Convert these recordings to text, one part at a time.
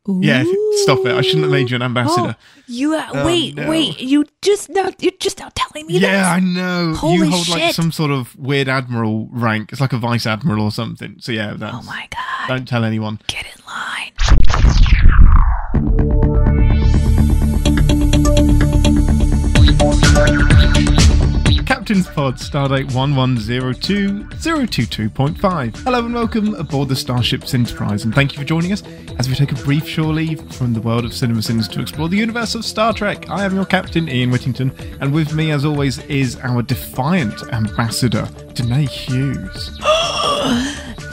Ooh. Yeah, stop it. I shouldn't have made you an ambassador. Wait. You're just now telling me this? Yeah, I know. Holy you hold shit. like some sort of weird admiral rank. It's like a vice admiral or something. So yeah, that's... Oh my God. Don't tell anyone. Get in line. Captain's Pod, Stardate 1102-022.5. Hello and welcome aboard the Starship's Enterprise, and thank you for joining us as we take a brief shore leave from the world of CinemaSins to explore the universe of Star Trek. I am your captain, Ian Whittington, and with me, as always, is our defiant ambassador, Deneé Hughes.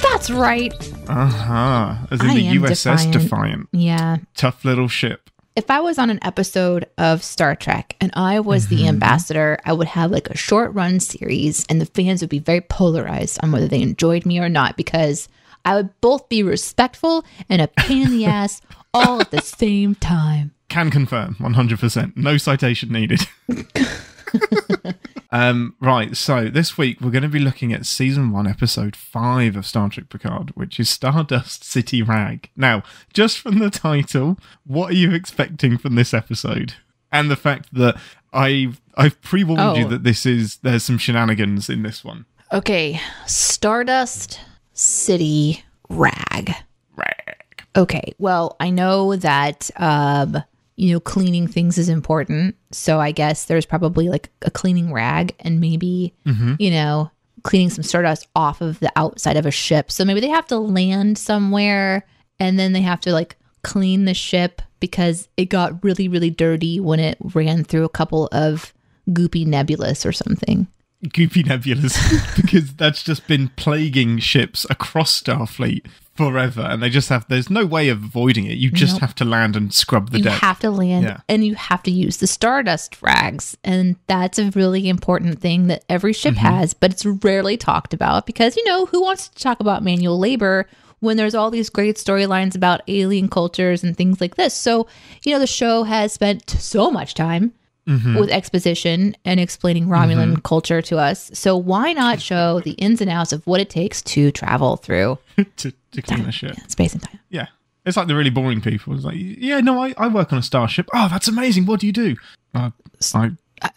That's right. As in the USS Defiant. Yeah. Tough little ship. If I was on an episode of Star Trek and I was the ambassador, I would have like a short run series and the fans would be very polarized on whether they enjoyed me or not, because I would both be respectful and a pain in the ass all at the same time. Can confirm, 100%. No citation needed. Right, so this week we're going to be looking at Season 1, Episode 5 of Star Trek Picard, which is Stardust City Rag. Now, just from the title, what are you expecting from this episode? And the fact that I've pre-warned you that there's some shenanigans in this one. Okay, Stardust City Rag. Okay, well, I know that... cleaning things is important. So I guess there's probably like a cleaning rag and maybe, cleaning some stardust off of the outside of a ship. So maybe they have to land somewhere and then they have to like clean the ship because it got really, really dirty when it ran through a couple of goopy nebulas or something. Goopy nebulas, because that's just been plaguing ships across Starfleet forever, and there's no way of avoiding it. You just have to land and scrub the deck. You have to land and you have to use the stardust rags, and that's a really important thing that every ship has, but it's rarely talked about because, who wants to talk about manual labor when there's all these great storylines about alien cultures and things like this? So, the show has spent so much time with exposition and explaining Romulan culture to us. So why not show the ins and outs of what it takes to travel through to clean the ship. Space and time. Yeah. It's like the really boring people. It's like, I work on a starship. Oh, that's amazing. What do you do? I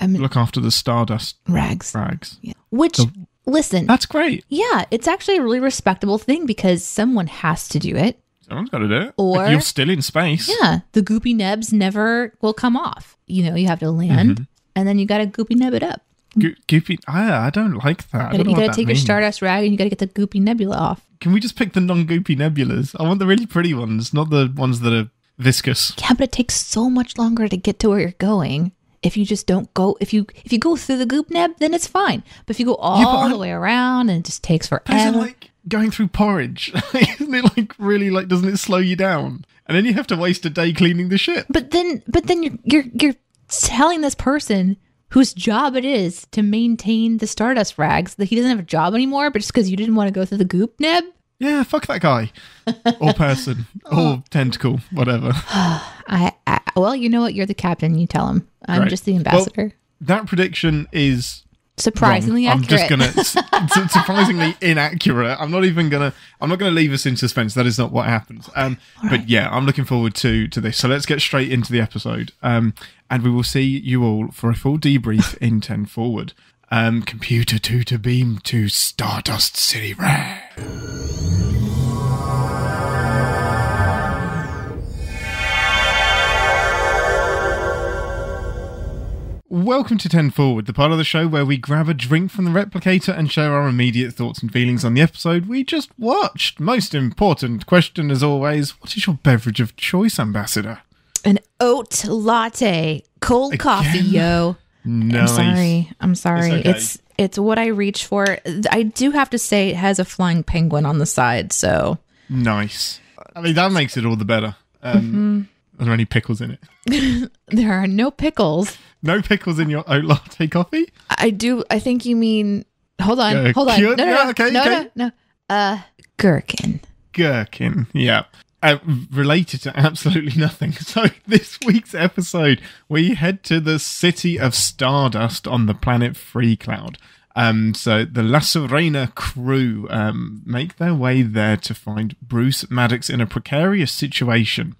look after the stardust rags. Yeah. Which, listen. That's great. Yeah, it's actually a really respectable thing because someone has to do it. Someone's got to do it. Or if you're still in space. Yeah, the goopy nebs never will come off. You have to land, and then you got to goopy neb it up. Goopy? I don't like that. You got to take your stardust rag and you got to get the goopy nebula off. Can we just pick the non-goopy nebulas? I want the really pretty ones, not the ones that are viscous. Yeah, but it takes so much longer to get to where you're going. If you just don't go, if you go through the goop neb, then it's fine. But if you go all the way around and it just takes forever. Isn't like going through porridge? Isn't it like really like? Doesn't it slow you down? And then you have to waste a day cleaning the ship. But then you're telling this person whose job it is to maintain the stardust rags that he doesn't have a job anymore, but just because you didn't want to go through the goop neb? Yeah, fuck that guy. Or person. Or tentacle. Whatever. Well, you know what? You're the captain. You tell him. I'm just the ambassador. Well, that prediction is... surprisingly wrong. accurate. I'm just gonna surprisingly inaccurate. I'm not gonna leave us in suspense. That is not what happens. But yeah, I'm looking forward to this. So let's get straight into the episode. And we will see you all for a full debrief in 10 forward. Computer 2 to beam to Stardust City Rag. Welcome to 10 Forward, the part of the show where we grab a drink from the replicator and share our immediate thoughts and feelings on the episode we just watched. Most important question as always, what is your beverage of choice, Ambassador? An oat latte. Cold coffee, yo. Nice. I'm sorry. It's okay. It's what I reach for. I do have to say it has a flying penguin on the side, so. Nice. I mean, that makes it all the better. Are there any pickles in it? There are no pickles. No pickles in your oat latte coffee? I think you mean... Hold on. No. Gherkin. Gherkin, yeah. Related to absolutely nothing. So this week's episode, we head to the city of Stardust on the planet Freecloud. So the La Serena crew make their way there to find Bruce Maddox in a precarious situation.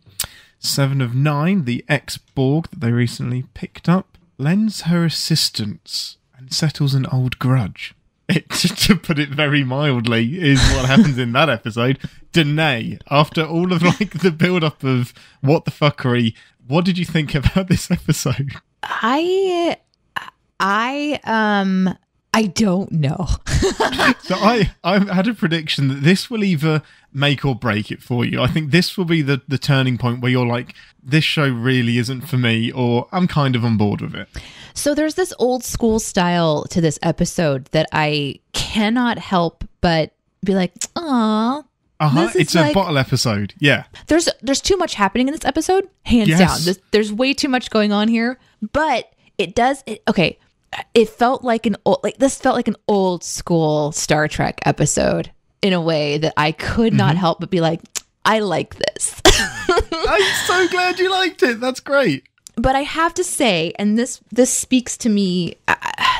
Seven of Nine, the ex-Borg that they recently picked up, lends her assistance and settles an old grudge. It, to put it very mildly, is what happens in that episode. Deneé, after all of like the build-up of what the fuckery, what did you think about this episode? I don't know. So I had a prediction that this will either make or break it for you. I think this will be the turning point where you're like, this show really isn't for me, or I'm kind of on board with it. So there's this old school style to this episode that I cannot help but be like, aw. It's a bottle episode. Yeah. There's too much happening in this episode, hands down. There's way too much going on here, but it felt like this felt like an old school Star Trek episode in a way that I could not help but be like, I like this. I'm so glad you liked it. That's great. But I have to say, and this speaks to me,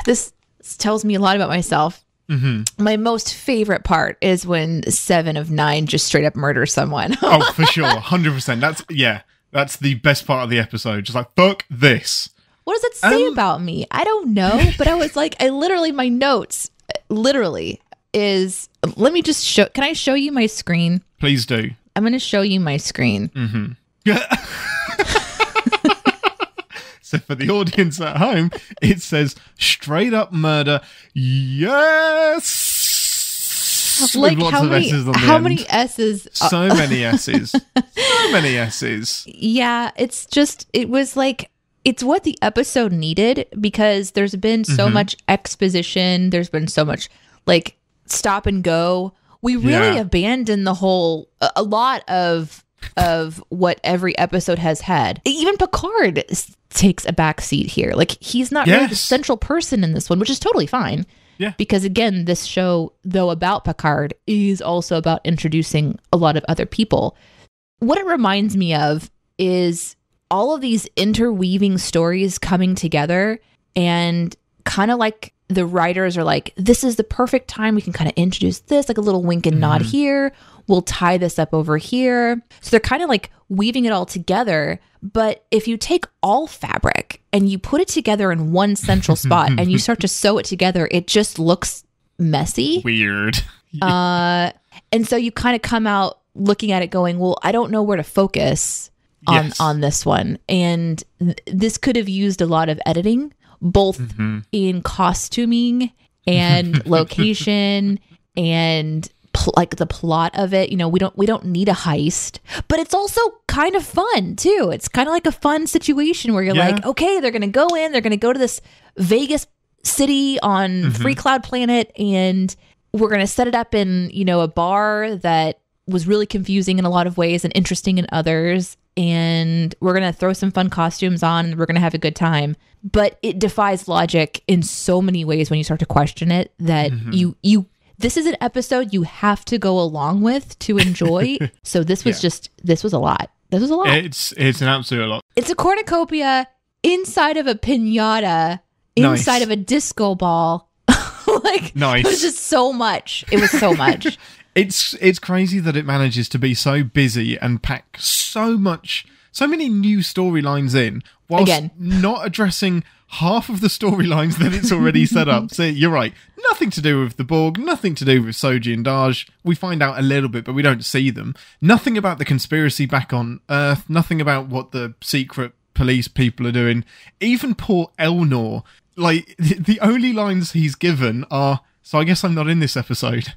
this tells me a lot about myself. Mm-hmm. My most favorite part is when 7 of 9 just straight up murders someone. Oh, for sure. 100%. That's the best part of the episode. Just like, fuck this. What does it say about me? I don't know. But I was like, my notes literally is, let me just show, can I show you my screen? Please do. I'm going to show you my screen. Mm-hmm. So for the audience at home, it says straight up murder. Yes. Like how many S's? So many S's. So many S's. Yeah, it was like, it's what the episode needed, because there's been so much exposition. There's been so much like stop and go. We really abandoned a lot of what every episode has had. Even Picard takes a back seat here. Like, he's not really the central person in this one, which is totally fine. Yeah. Because again, this show, though about Picard, is also about introducing a lot of other people. What it reminds me of is all of these interweaving stories coming together, and kind of like the writers are like, this is the perfect time we can kind of introduce this, like a little wink and nod here. We'll tie this up over here. So they're kind of like weaving it all together. But if you take all fabric and you put it together in one central spot and you start to sew it together, it just looks messy. Weird. And so you kind of come out looking at it going, well, I don't know where to focus on this one. And this could have used a lot of editing, both in costuming and location and like the plot of it. You know, we don't need a heist, but it's also kind of fun too. It's kind of like a fun situation where you're like, okay, they're going to go to this Vegas city on Free Cloud Planet, and we're going to set it up in, you know, a bar that was really confusing in a lot of ways and interesting in others. And we're going to throw some fun costumes on and we're going to have a good time. But it defies logic in so many ways when you start to question it, that this is an episode you have to go along with to enjoy. So this was this was a lot. This was a lot. It's an absolute lot. It's a cornucopia inside of a piñata, inside of a disco ball. Like, nice. It was just so much. It was so much. It's crazy that it manages to be so busy and pack so many new storylines in, whilst not addressing half of the storylines that it's already set up. So you're right. Nothing to do with the Borg, nothing to do with Soji and Daj. We find out a little bit, but we don't see them. Nothing about the conspiracy back on Earth. Nothing about what the secret police people are doing. Even poor Elnor. Like, the only lines he's given are, so I guess I'm not in this episode.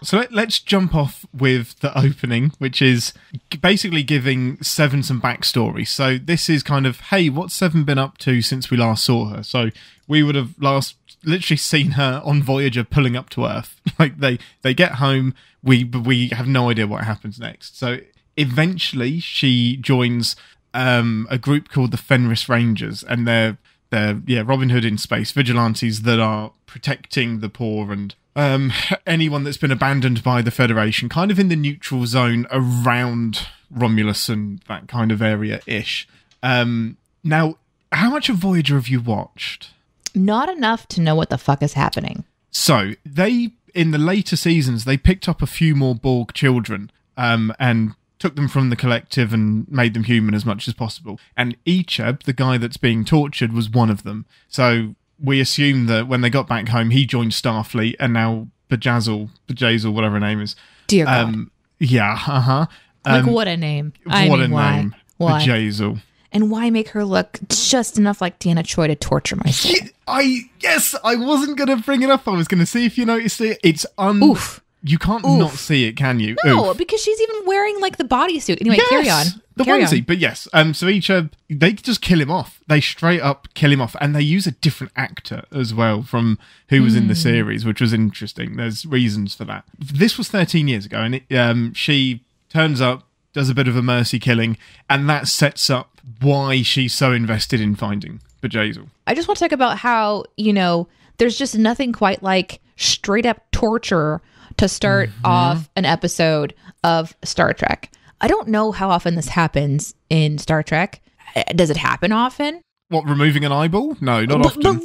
So let's jump off with the opening, which is basically giving Seven some backstory. So this is kind of, hey, what's Seven been up to since we last saw her? So we would have literally seen her on Voyager pulling up to Earth. Like, they get home, we have no idea what happens next. So eventually she joins a group called the Fenris Rangers, and they're Robin Hood in space, vigilantes that are protecting the poor and anyone that's been abandoned by the Federation, kind of in the neutral zone around Romulus and that kind of area-ish. Now, how much of Voyager have you watched? Not enough to know what the fuck is happening. So, in the later seasons, they picked up a few more Borg children, and took them from the collective and made them human as much as possible. And Icheb, the guy that's being tortured, was one of them. So we assume that when they got back home, he joined Starfleet, and now Bjayzl, whatever her name is. Dear God. Yeah, what a name. What a name. Why? Bjayzl. And why make her look just enough like Deanna Troi to torture myself? I wasn't going to bring it up. I was going to see if you noticed it. It's Oof. You can't not see it, can you? No, because she's even wearing like the bodysuit. Anyway, carry on. The onesie, but yes. So Icheb, they just kill him off. They straight up kill him off, and they use a different actor as well from who was in the series, which was interesting. There's reasons for that. This was 13 years ago, and she turns up, does a bit of a mercy killing, and that sets up why she's so invested in finding Bjayzl. I just want to talk about how, there's just nothing quite like straight up torture to start off an episode of Star Trek. I don't know how often this happens in Star Trek. Does it happen often? What, removing an eyeball? No, not often. But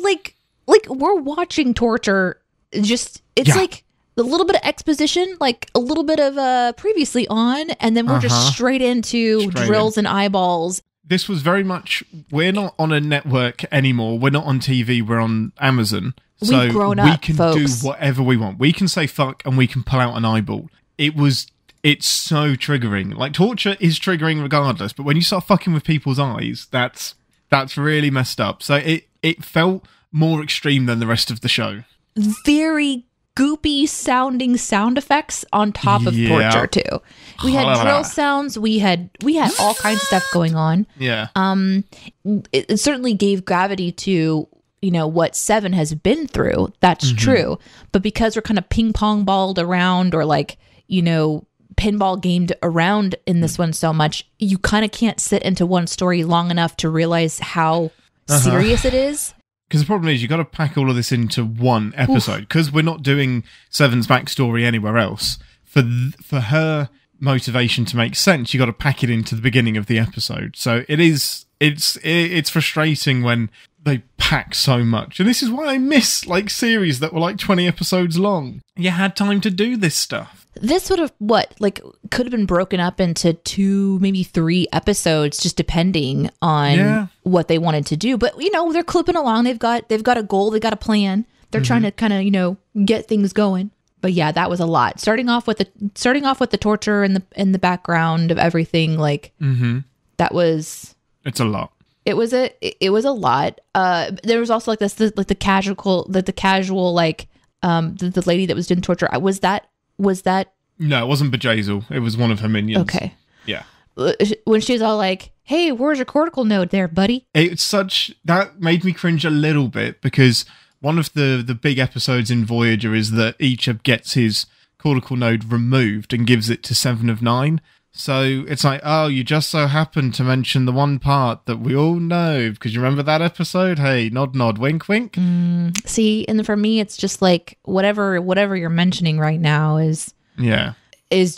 like we're watching torture. It's like a little bit of exposition, like a little bit of previously on, and then we're just straight into drills and eyeballs. This was very much, we're not on a network anymore. We're not on TV. We're on Amazon. So We've grown up, we can folks. do whatever we want. We can say fuck and we can pull out an eyeball. It's so triggering. Like, torture is triggering regardless, but when you start fucking with people's eyes, that's really messed up. So it felt more extreme than the rest of the show. Very goopy sounding sound effects on top of torture too. We had drill sounds. We had all kinds of stuff going on. Yeah. It certainly gave gravity to what Seven has been through. That's true. But because we're kind of ping pong balled around, or like pinball gamed around in this one so much, you kind of can't sit into one story long enough to realize how serious it is. Because the problem is you got to pack all of this into one episode, because we're not doing Seven's backstory anywhere else. For her motivation to make sense, you got to pack it into the beginning of the episode. So it's frustrating when they pack so much. And this is why I miss like series that were like 20 episodes long. You had time to do this stuff. This would have could have been broken up into 2, maybe 3 episodes, just depending on what they wanted to do. But they're clipping along. They've got a goal. They got a plan. They're trying to kind of get things going. But yeah, that was a lot. Starting off with the torture and the background of everything. Like that was. It's a lot. It was a lot. There was also like the casual like the lady that was doing torture. Was that? No, it wasn't Bjayzl. It was one of her minions. Okay. Yeah. When she was all like, "Hey, where's your cortical node there, buddy?" That made me cringe a little bit, because one of the big episodes in Voyager is that Icheb gets his cortical node removed and gives it to 7 of 9. So it's like, oh, you just so happened to mention the one part that we all know, because you remember that episode? Hey, nod, nod, wink, wink. See, and for me, it's just like whatever you're mentioning right now is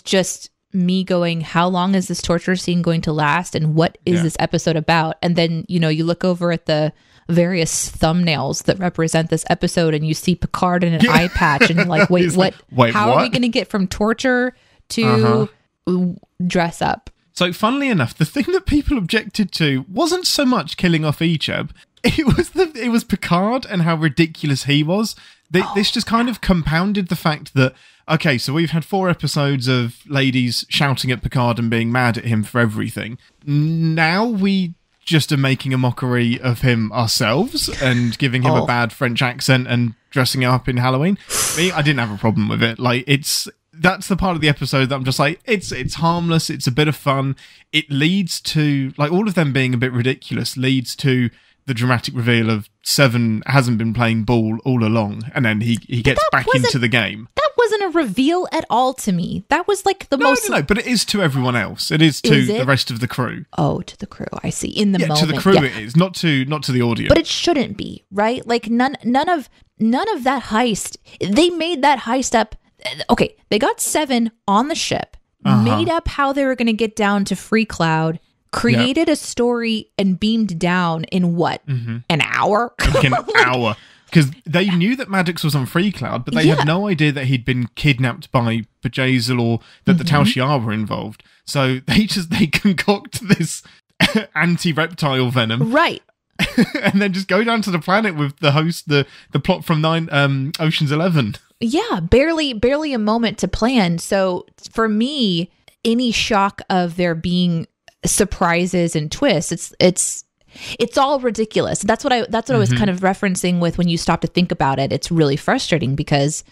just me going, how long is this torture scene going to last, and what is this episode about? And then you look over at the various thumbnails that represent this episode, and you see Picard in an eye patch, and you're like, wait, what? How are we going to get from torture to dress up? So funnily enough, the thing that people objected to wasn't so much killing off Icheb. It was Picard and how ridiculous he was. This just kind of compounded the fact that, okay, so we've had 4 episodes of ladies shouting at Picard and being mad at him for everything. Now we just are making a mockery of him ourselves and giving him a bad French accent and dressing up in Halloween. Me, I didn't have a problem with it. Like, that's the part of the episode that I'm just like, it's harmless, it's a bit of fun. It leads to, like, all of them being a bit ridiculous leads to the dramatic reveal of Seven hasn't been playing ball all along, and then he gets back into the game. That wasn't a reveal at all to me. That was like the most... No, but it is to everyone else. It is to the rest of the crew. Oh, to the crew, I see. In the moment. To the crew it is, not to the audience. But it shouldn't be, right? Like, none of that heist, they made that heist up. Okay, they got Seven on the ship, made up how they were going to get down to Free Cloud, created a story, and beamed down in what? An hour? Like an hour. Because they knew that Maddox was on Free Cloud, but they had no idea that he'd been kidnapped by Bjayzl or that the Tal Shiar were involved. So they concoct this anti-reptile venom. Right. And then just go down to the planet with the plot from Ocean's 11. Yeah, barely a moment to plan. So for me, any shock of there being surprises and twists, it's all ridiculous. That's what I was kind of referencing with when you stop to think about it. It's really frustrating because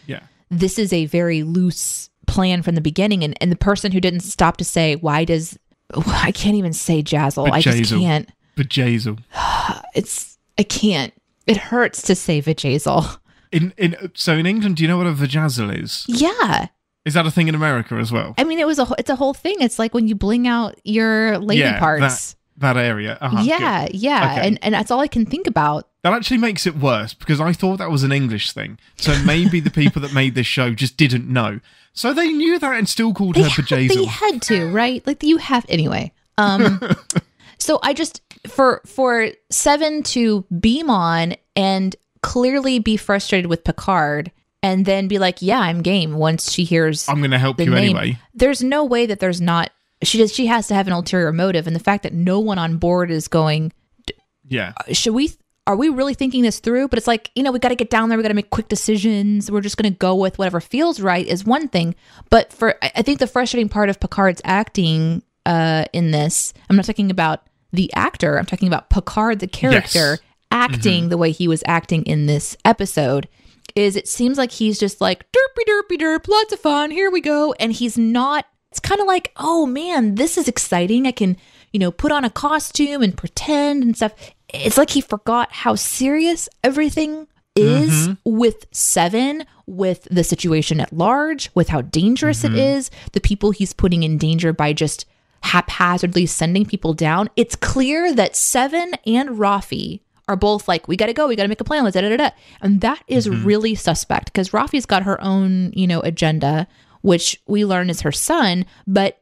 this is a very loose plan from the beginning, and the person who didn't stop to say, I can't even say Bjayzl. I just can't. Bjayzl. I can't. It hurts to say Bjayzl. So in England, do you know what a Bjayzl is? Yeah. Is that a thing in America as well? I mean, it's a whole thing. It's like when you bling out your lady parts. That area. Yeah. Okay. And that's all I can think about. That actually makes it worse because I thought that was an English thing. So maybe the people that made this show just didn't know. So they knew that and still called her Bjayzl. They had to, right? Like you have anyway. So I just for Seven to beam on and clearly be frustrated with Picard and then be like, yeah, I'm game once she hears I'm going to help you name. Anyway. There's no way that there's not. She has to have an ulterior motive, and the fact that no one on board is going. Yeah. Are we really thinking this through? But it's like, we got to get down there. We got to make quick decisions. We're just going to go with whatever feels right is one thing. But I think the frustrating part of Picard's acting in this, I'm not talking about the actor. I'm talking about Picard, the character, acting the way he was acting in this episode, is it seems like he's just like, derpy, lots of fun. Here we go. And he's not, it's kind of like, oh man, this is exciting. I can, put on a costume and pretend and stuff. It's like he forgot how serious everything is with Seven, with the situation at large, with how dangerous it is, the people he's putting in danger by just haphazardly sending people down. It's clear that Seven and Rafi are both like, we got to go, we got to make a plan, let's da. And that is really suspect because Rafi's got her own, agenda, which we learn is her son, but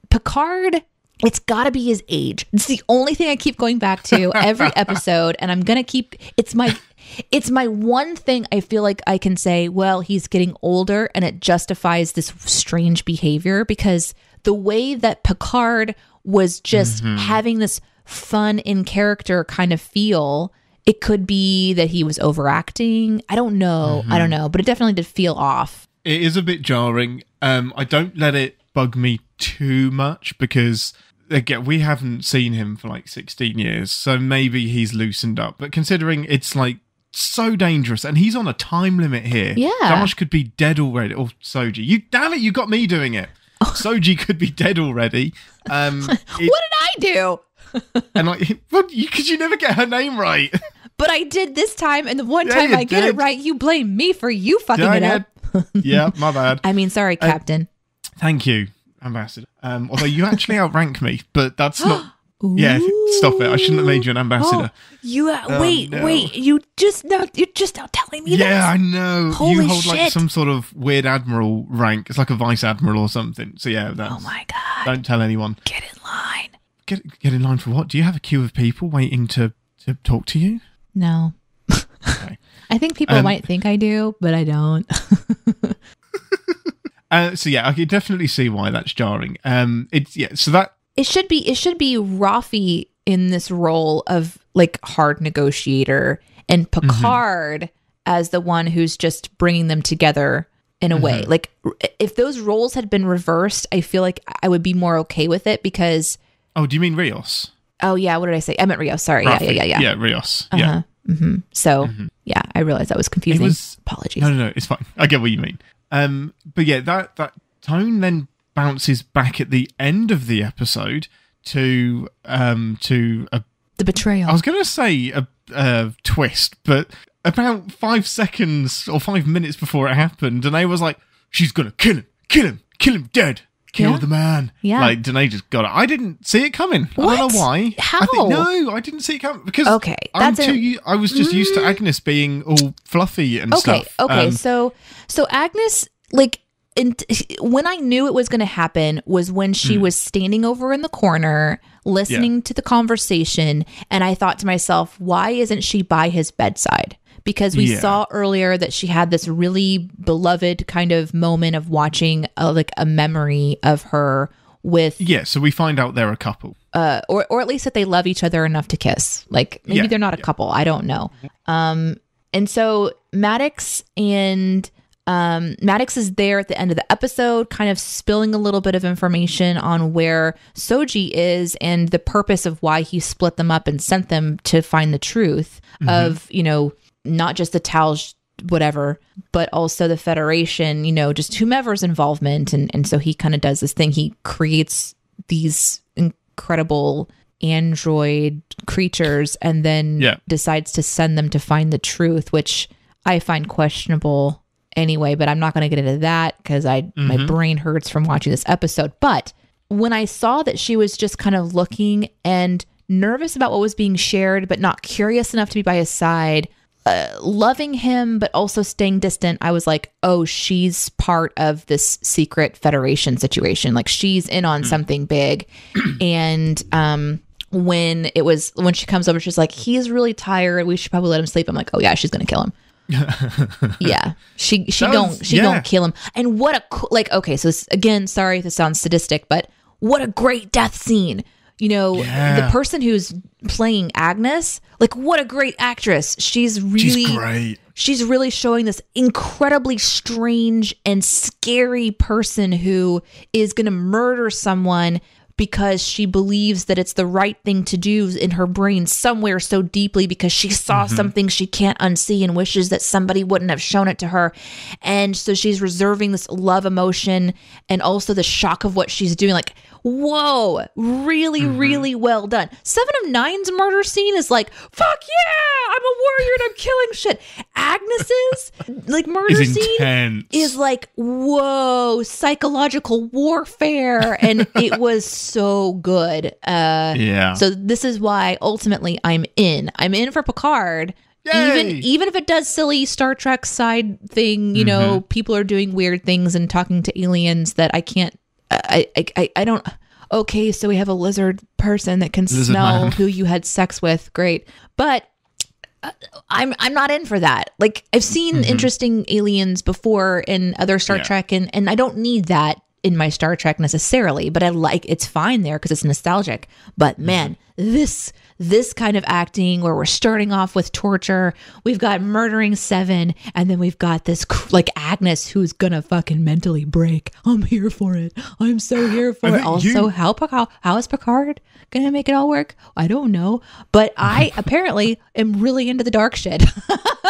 Picard, it's got to be his age. It's the only thing I keep going back to every episode, and I'm going to keep, it's my one thing I feel like I can say, well, he's getting older and it justifies this strange behavior because the way that Picard was just having this fun in character kind of feel, it could be that he was overacting. I don't know, but it definitely did feel off. It is a bit jarring. I don't let it bug me too much because, again, we haven't seen him for like 16 years, so maybe he's loosened up. But considering it's like so dangerous and he's on a time limit here, Dash could be dead already. Or Soji, damn it, you got me doing it. Soji could be dead already. What did I do? And like, because you never get her name right. But I did this time, and the one time I get it right, you blame me for you fucking it up. Yeah, my bad. I mean, sorry, Captain. Thank you, Ambassador. Although you actually outrank me, but that's not. Yeah, stop it. I shouldn't have made you an ambassador. Wait. You're just now telling me that. Yeah, I know. Holy you hold shit. like some sort of weird admiral rank. It's like a vice admiral or something. So yeah, that's, oh my god. Don't tell anyone. Get in line. Get in line for what? Do you have a queue of people waiting to talk to you? No. Okay. I think people might think I do, but I don't. So yeah, I can definitely see why that's jarring. So that it should be Rafi in this role of like hard negotiator and Picard as the one who's just bringing them together in a way. Like if those roles had been reversed, I feel like I would be more okay with it because. Oh, do you mean Rios? Oh yeah, what did I say? I meant Rios. Sorry. Rafi. Yeah. Yeah, Rios. Yeah. So yeah, I realized that was confusing. Apologies. No, it's fine. I get what you mean. But yeah, that tone then bounces back at the end of the episode to the betrayal. I was going to say a twist, but about 5 seconds or 5 minutes before it happened, Deneé was like, "She's gonna kill him dead." Kill the man. Yeah. Like, Deneé just got it. I didn't see it coming. What? I don't know why. How? I didn't see it coming. Because I was just used to Agnes being all fluffy and stuff. Okay, so Agnes, like, when I knew it was going to happen was when she was standing over in the corner, listening to the conversation, and I thought to myself, why isn't she by his bedside? Because we saw earlier that she had this really beloved kind of moment of watching a memory of her with so we find out they're a couple, or at least that they love each other enough to kiss. Like maybe they're not a couple, I don't know. And so Maddox is there at the end of the episode, kind of spilling a little bit of information on where Soji is and the purpose of why he split them up and sent them to find the truth of, you know, not just the Tal's whatever, but also the Federation, you know, just whomever's involvement. And so he kind of does this thing. He creates these incredible android creatures and then decides to send them to find the truth, which I find questionable anyway, but I'm not going to get into that because my brain hurts from watching this episode. But when I saw that she was just kind of looking and nervous about what was being shared, but not curious enough to be by his side, loving him, but also staying distant, I was like, oh, she's part of this secret Federation situation. Like she's in on something big. And when she comes over, she's like, he's really tired. We should probably let him sleep. I'm like, oh yeah, she's going to kill him. Yeah, she gonna kill him. And what a okay, so this, again, sorry if this sounds sadistic, but what a great death scene. You know, the person who's playing Agnes, like what a great actress. She's great. She's really showing this incredibly strange and scary person who is going to murder someone because she believes that it's the right thing to do in her brain somewhere so deeply because she saw something she can't unsee and wishes that somebody wouldn't have shown it to her. And so she's reserving this love emotion and also the shock of what she's doing. Like, whoa, really, really well done. 7 of 9's murder scene is like, fuck yeah, I'm a warrior and I'm killing shit. Agnes's like murder scene is like, whoa, psychological warfare. And it was so good. So this is why ultimately I'm in for Picard. Even if it does silly Star Trek side thing, you know, people are doing weird things and talking to aliens that I can't. I don't. Okay, so we have a lizard person that can smell who you had sex with. Great, but I'm not in for that. Like I've seen interesting aliens before in other Star Trek, and I don't need that in my Star Trek necessarily. But it's fine there because it's nostalgic. But man, this kind of acting where we're starting off with torture, we've got murdering 7, and then we've got this like Agnes who's gonna fucking mentally break. I'm here for it. I'm so here for it. Also, how is Picard gonna make it all work? I don't know, but I apparently am really into the dark shit.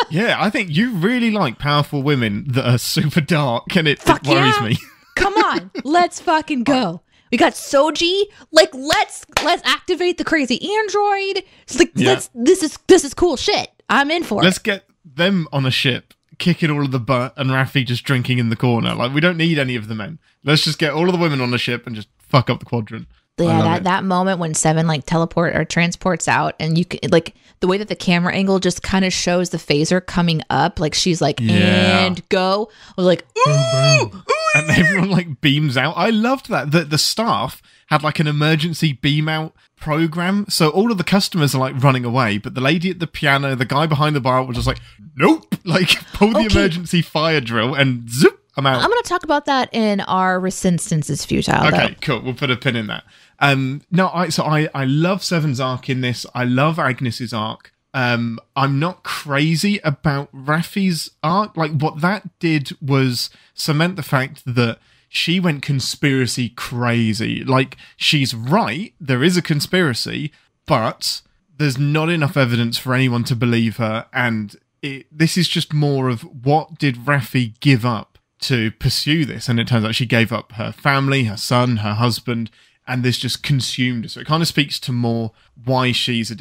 Yeah, I think you really like powerful women that are super dark, and it worries me. Come on, let's fucking go. We got Soji. Like, let's activate the crazy android. It's like, this is cool shit. I'm in for it. Let's get them on a ship, kicking all of the butt, and Raffi just drinking in the corner. Like, we don't need any of the men. Let's just get all of the women on the ship and just fuck up the quadrant. Yeah, that moment when 7 like teleport or transports out, and you can like the way that the camera angle just kind of shows the phaser coming up, like she's like and go. I was like, ooh, and everyone like beams out. I loved that. The staff had like an emergency beam out program, so all of the customers are like running away, but the lady at the piano, the guy behind the bar was just like, nope, like pull the emergency fire drill and zip. I'm out. I'm going to talk about that in our ReSINstance's Futile. Okay, cool. We'll put a pin in that. I love Seven's arc in this. I love Agnes's arc. I'm not crazy about Raffi's arc. Like, what that did was cement the fact that she went conspiracy crazy. Like, she's right. There is a conspiracy, but there's not enough evidence for anyone to believe her. And this is just more of what did Raffi give up to pursue this? And it turns out she gave up her family, her son, her husband, and this just consumed her. So it kind of speaks to more why she's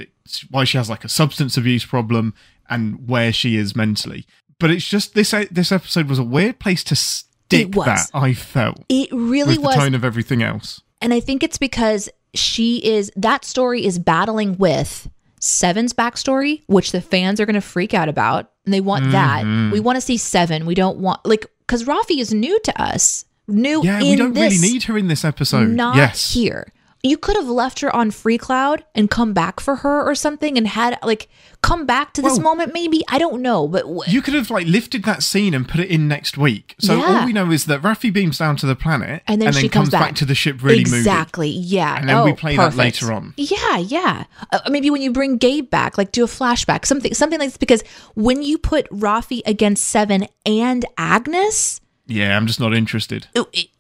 why she has like a substance abuse problem and where she is mentally. But it's just this episode was a weird place to stick that, I felt. It really was. The tone of everything else. And I think it's because that story is battling with 7's backstory, which the fans are going to freak out about. And they want that. We want to see 7. We don't want, like, because Raffi is new to us. We don't really need her in this episode. Not here. You could have left her on Free Cloud and come back for her or something and had like come back to this moment maybe. I don't know, but you could have like lifted that scene and put it in next week. So all we know is that Raffi beams down to the planet and then she comes back to the ship really moody. Exactly. Yeah. And then we play that later on. Yeah. Maybe when you bring Gabe back, like do a flashback, something like this, because when you put Raffi against Seven and Agnes, yeah, I'm just not interested.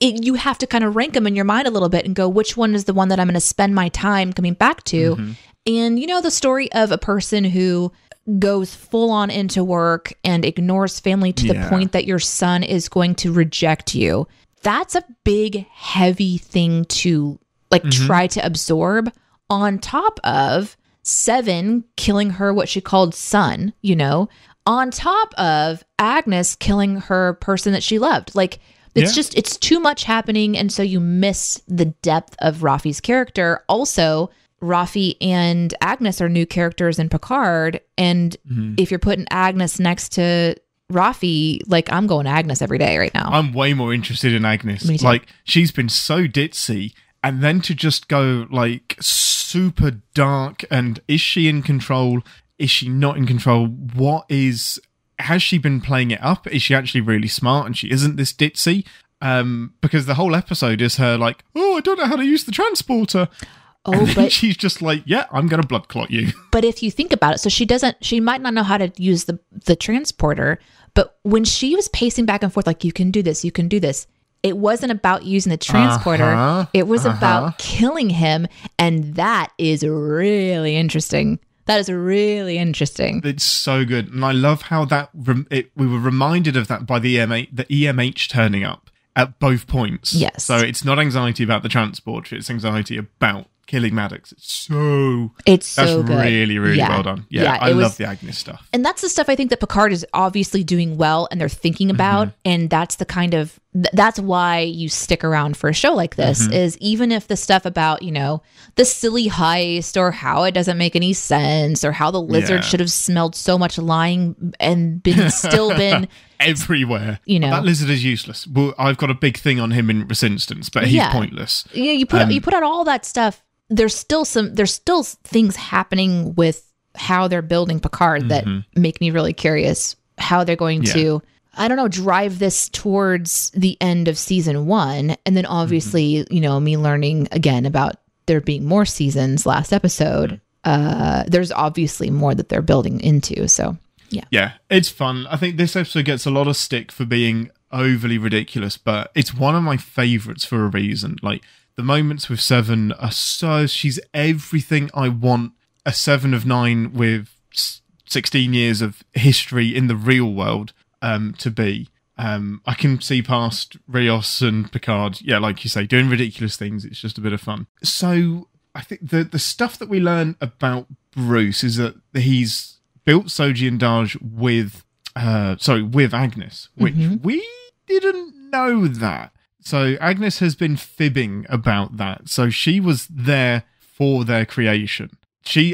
You have to kind of rank them in your mind a little bit and go, which one is the one that I'm going to spend my time coming back to? Mm-hmm. And you know, the story of a person who goes full on into work and ignores family to the point that your son is going to reject you. That's a big, heavy thing to like try to absorb, on top of Seven killing her, what she called son, you know, on top of Agnes killing her person that she loved. Like, it's just, it's too much happening. And so you miss the depth of Raffi's character. Also, Raffi and Agnes are new characters in Picard. And if you're putting Agnes next to Raffi, like, I'm going Agnes every day right now. I'm way more interested in Agnes. Like, she's been so ditzy. And then to just go, like, super dark. And is she in control? Is she not in control? Has she been playing it up? Is she actually really smart and she isn't this ditzy? Because the whole episode is her like, oh, I don't know how to use the transporter. Oh, but she's just like, yeah, I'm going to blood clot you. But if you think about it, so she might not know how to use the transporter, but when she was pacing back and forth, like, you can do this, it wasn't about using the transporter. It was about killing him. And that is really interesting. That is really interesting. It's so good. And I love how we were reminded of that by the EMH turning up at both points. Yes. So it's not anxiety about the transporter, it's anxiety about killing Maddox. That's so good. Really, really well done. Yeah, I love the Agnes stuff. And that's the stuff I think that Picard is obviously doing well and they're thinking about. And that's the kind of, that's why you stick around for a show like this, is even if the stuff about, you know, the silly heist or how it doesn't make any sense or how the lizard should have smelled so much lying and been everywhere. You know, that lizard is useless. Well, I've got a big thing on him in ReSINstance, but he's pointless. Yeah, you put out all that stuff. There's still things happening with how they're building Picard that make me really curious how they're going to, I don't know, drive this towards the end of season 1. And then obviously, you know, me learning again about there being more seasons last episode. There's obviously more that they're building into. So yeah, it's fun. I think this episode gets a lot of stick for being overly ridiculous, but it's one of my favorites for a reason. Like, the moments with Seven are she's everything I want a 7 of 9 with 16 years of history in the real world to be. I can see past Rios and Picard, like you say, doing ridiculous things. It's just a bit of fun. So I think the stuff that we learn about Bruce is that he's built Soji and Daj with Agnes, which we didn't know that. So Agnes has been fibbing about that. So she was there for their creation.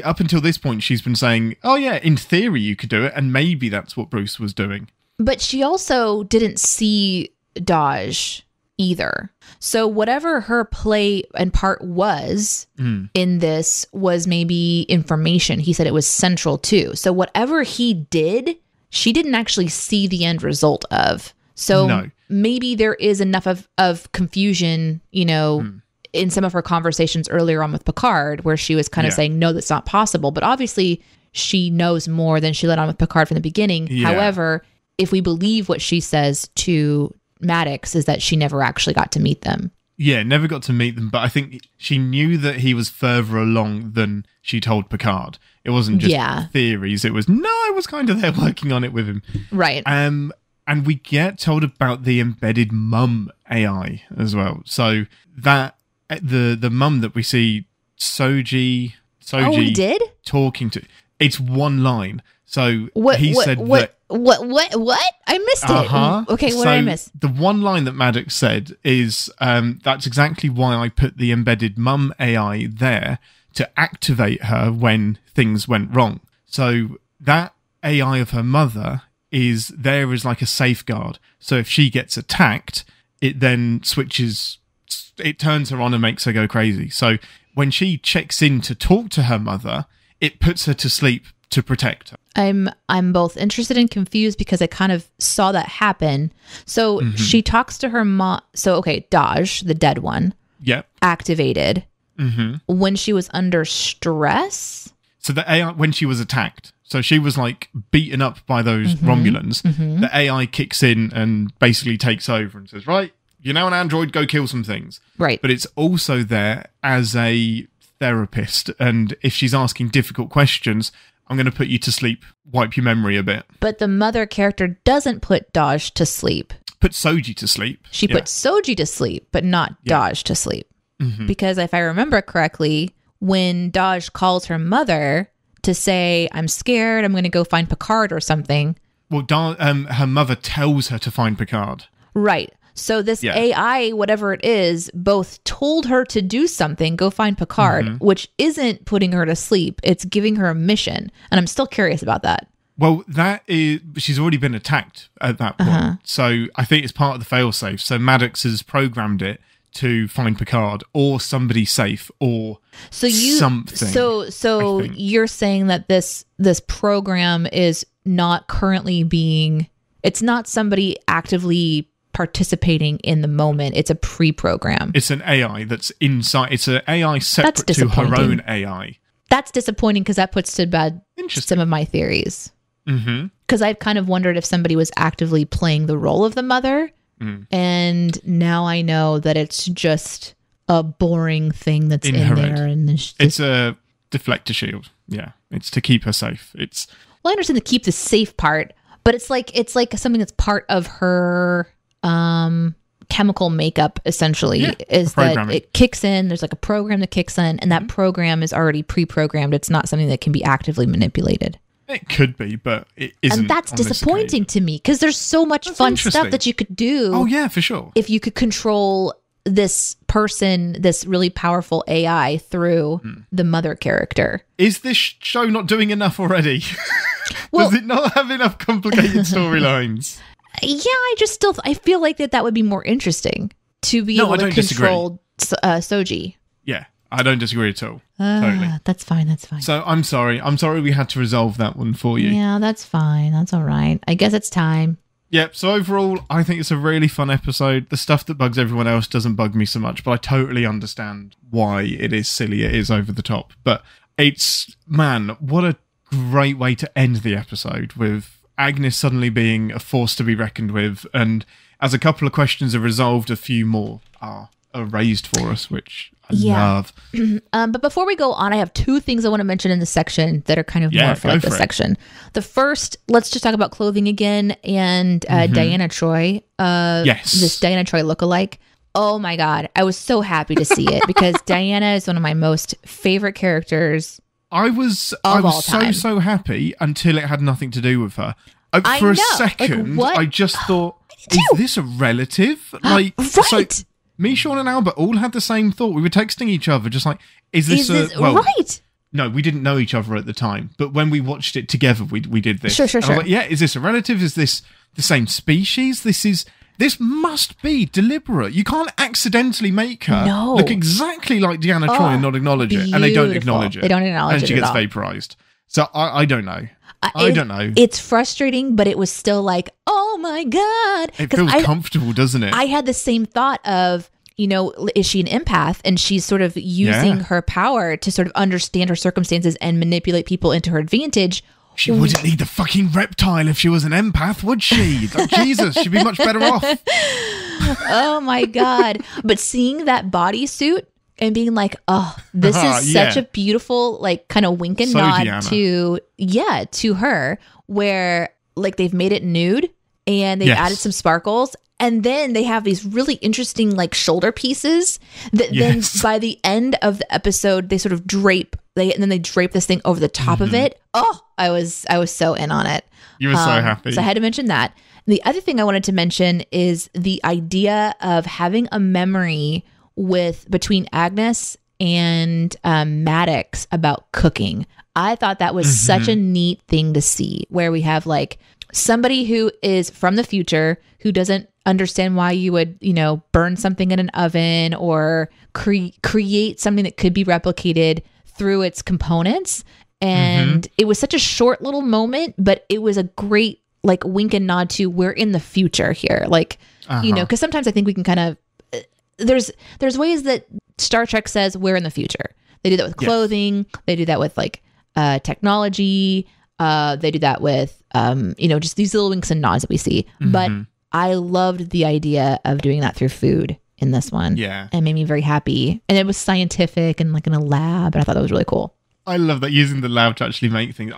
Up until this point, she's been saying, oh yeah, in theory you could do it, and maybe that's what Bruce was doing. But she also didn't see Daj either. So whatever her play and part was in this was maybe information. He said it was central too. So whatever he did, she didn't actually see the end result of. So maybe there is enough of confusion, you know, in some of her conversations earlier on with Picard, where she was kind of saying, no, that's not possible. But obviously she knows more than she let on with Picard from the beginning. Yeah. However, if we believe what she says to Maddox, is that she never actually got to meet them. Yeah, never got to meet them. But I think she knew that he was further along than she told Picard. It wasn't just theories. It was, no, I was kind of there working on it with him. Right. And we get told about the embedded mum AI as well. So that the mum that we see Soji we did? Talking to, it's one line. So What? I missed it. Okay, what did I miss? The one line that Maddox said is, that's exactly why I put the embedded mum AI there, to activate her when things went wrong. So that AI of her mother is there as like a safeguard. So if she gets attacked, it then switches it turns her on and makes her go crazy. So when she checks in to talk to her mother, it puts her to sleep to protect her. I'm both interested and confused because I kind of saw that happen. So she talks to her mom. So, okay, Daj, the dead one, activated when she was under stress. So the AI, when she was attacked, so she was like beaten up by those Romulans, the AI kicks in and basically takes over and says, right, you're now an android, go kill some things. Right. But it's also there as a therapist. And if she's asking difficult questions, I'm going to put you to sleep, wipe your memory a bit. But the mother character doesn't put Daj to sleep. Put Soji to sleep. She put Soji to sleep, but not Daj to sleep. Because if I remember correctly, when Daj calls her mother to say, I'm scared, I'm going to go find Picard or something. Well, her mother tells her to find Picard. Right. So this AI, whatever it is, both told her to do something, go find Picard, which isn't putting her to sleep. It's giving her a mission. And I'm still curious about that. Well, she's already been attacked at that point. So I think it's part of the failsafe. So Maddox has programmed it to find Picard or somebody safe or something. So you're saying that this program is not currently it's not somebody actively participating in the moment. It's a pre-program. It's an AI that's inside. It's an AI separate to her own AI. That's disappointing because that puts to bed some of my theories. Because I've kind of wondered if somebody was actively playing the role of the mother. And now I know that it's just a boring thing that's in there. And it's a deflector shield. Yeah. It's to keep her safe. Well, I understand to keep the safe part, but it's like something that's part of her chemical makeup, essentially, is that it kicks in. There's like a program that kicks in, and that program is already pre-programmed. It's not something that can be actively manipulated. It could be, but it isn't. And that's disappointing to me because there's so much fun stuff that you could do. Oh, yeah, for sure. If you could control this person, this really powerful AI through the mother character. Is this show not doing enough already? Does it not have enough complicated storylines? Yeah, I feel like that would be more interesting to be able to control Soji. Yeah, I don't disagree at all. Totally. That's fine. So I'm sorry we had to resolve that one for you. Yeah, that's fine. That's all right. I guess it's time. Yep, so overall, I think it's a really fun episode. The stuff that bugs everyone else doesn't bug me so much, but I totally understand why it is silly, it is over the top. But what a great way to end the episode, with Agnes suddenly being a force to be reckoned with, and as a couple of questions are resolved, a few more are raised for us, which I love. But before we go on, I have two things I want to mention in this section that are kind of more for this section. The first, let's just talk about clothing again, and Diana Troy. This Diana Troy lookalike. Oh my God. I was so happy to see it because Diana is one of my most favorite characters. I was so happy until it had nothing to do with her. For a second, I just thought, is this a relative? Right. So me, Sean, and Albert all had the same thought. We were texting each other, just like, is this right? No, we didn't know each other at the time, but when we watched it together, we did this. Sure. I was like, is this a relative? Is this the same species? This must be deliberate. You can't accidentally make her look exactly like Deanna Troy and not acknowledge it. And they don't acknowledge it. They don't acknowledge it. And she gets vaporized. So I don't know. I don't know. It's frustrating, but it was still like, oh my God. It feels comfortable, doesn't it? I had the same thought of, is she an empath? And she's sort of using her power to sort of understand her circumstances and manipulate people into her advantage. She wouldn't need the fucking reptile if she was an empath, would she? Like, Jesus, she'd be much better off. Oh my God. But seeing that bodysuit and being like, oh, this is such a beautiful, like, kind of wink and nod Deanna. to her, where like they've made it nude and they've added some sparkles. And then they have these really interesting like shoulder pieces that then by the end of the episode, they sort of drape. And then they drape this thing over the top of it. Oh, I was so in on it. You were so happy. So I had to mention that. The other thing I wanted to mention is the idea of having a memory between Agnes and Maddox about cooking. I thought that was such a neat thing to see, where we have like somebody who is from the future who doesn't understand why you would, burn something in an oven or create something that could be replicated through its components. And it was such a short little moment, but it was a great like wink and nod to we're in the future here. Like, because sometimes I think we can kind of, there's ways that Star Trek says we're in the future. They do that with clothing. Yes. They do that with like technology. They do that with, just these little winks and nods that we see. But I loved the idea of doing that through food in this one. Yeah. And it made me very happy. And it was scientific and like in a lab. And I thought that was really cool. I love that, using the lab to actually make things.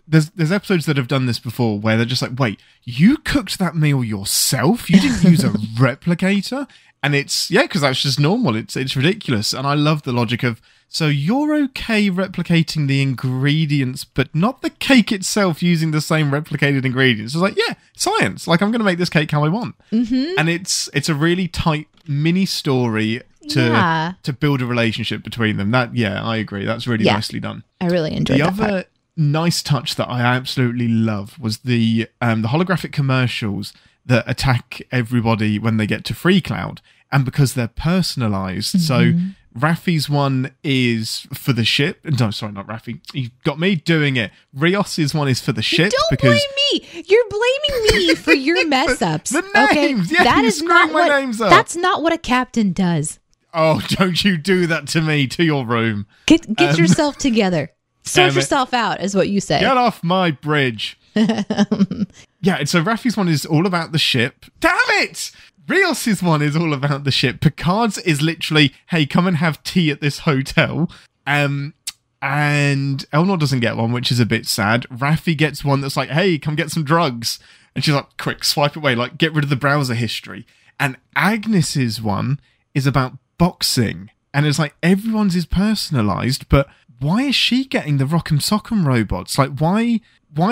There's episodes that have done this before where they're just like, wait, you cooked that meal yourself? You didn't use a replicator? And it's, because that's just normal. It's ridiculous. And I love the logic of, so you're okay replicating the ingredients, but not the cake itself using the same replicated ingredients. It's like, science. Like, I'm going to make this cake how I want. And it's a really tight mini story to build a relationship between them. I agree. That's really nicely done. I really enjoyed that. The other nice touch that I absolutely love was the holographic commercials that attack everybody when they get to Free Cloud, and because they're personalized. So Raffi's one is for the ship. No, sorry, not Raffi. You got me doing it. Rios's one is for the ship. Don't blame me. You're blaming me for your mess ups. The names. Okay? That is not my names up. That's not what a captain does. Oh, don't you do that to me, to your room. Get yourself together. Sort yourself out, is what you say. Get off my bridge. So Raffi's one is all about the ship. Damn it! Rios's one is all about the ship. Picard's is literally, hey, come and have tea at this hotel. And Elnor doesn't get one, which is a bit sad. Raffi gets one that's like, hey, come get some drugs. And she's like, quick, swipe away, like, get rid of the browser history. And Agnes's one is about boxing. And it's like, everyone's is personalised, but why is she getting the Rock'em Sock'em robots? Like, why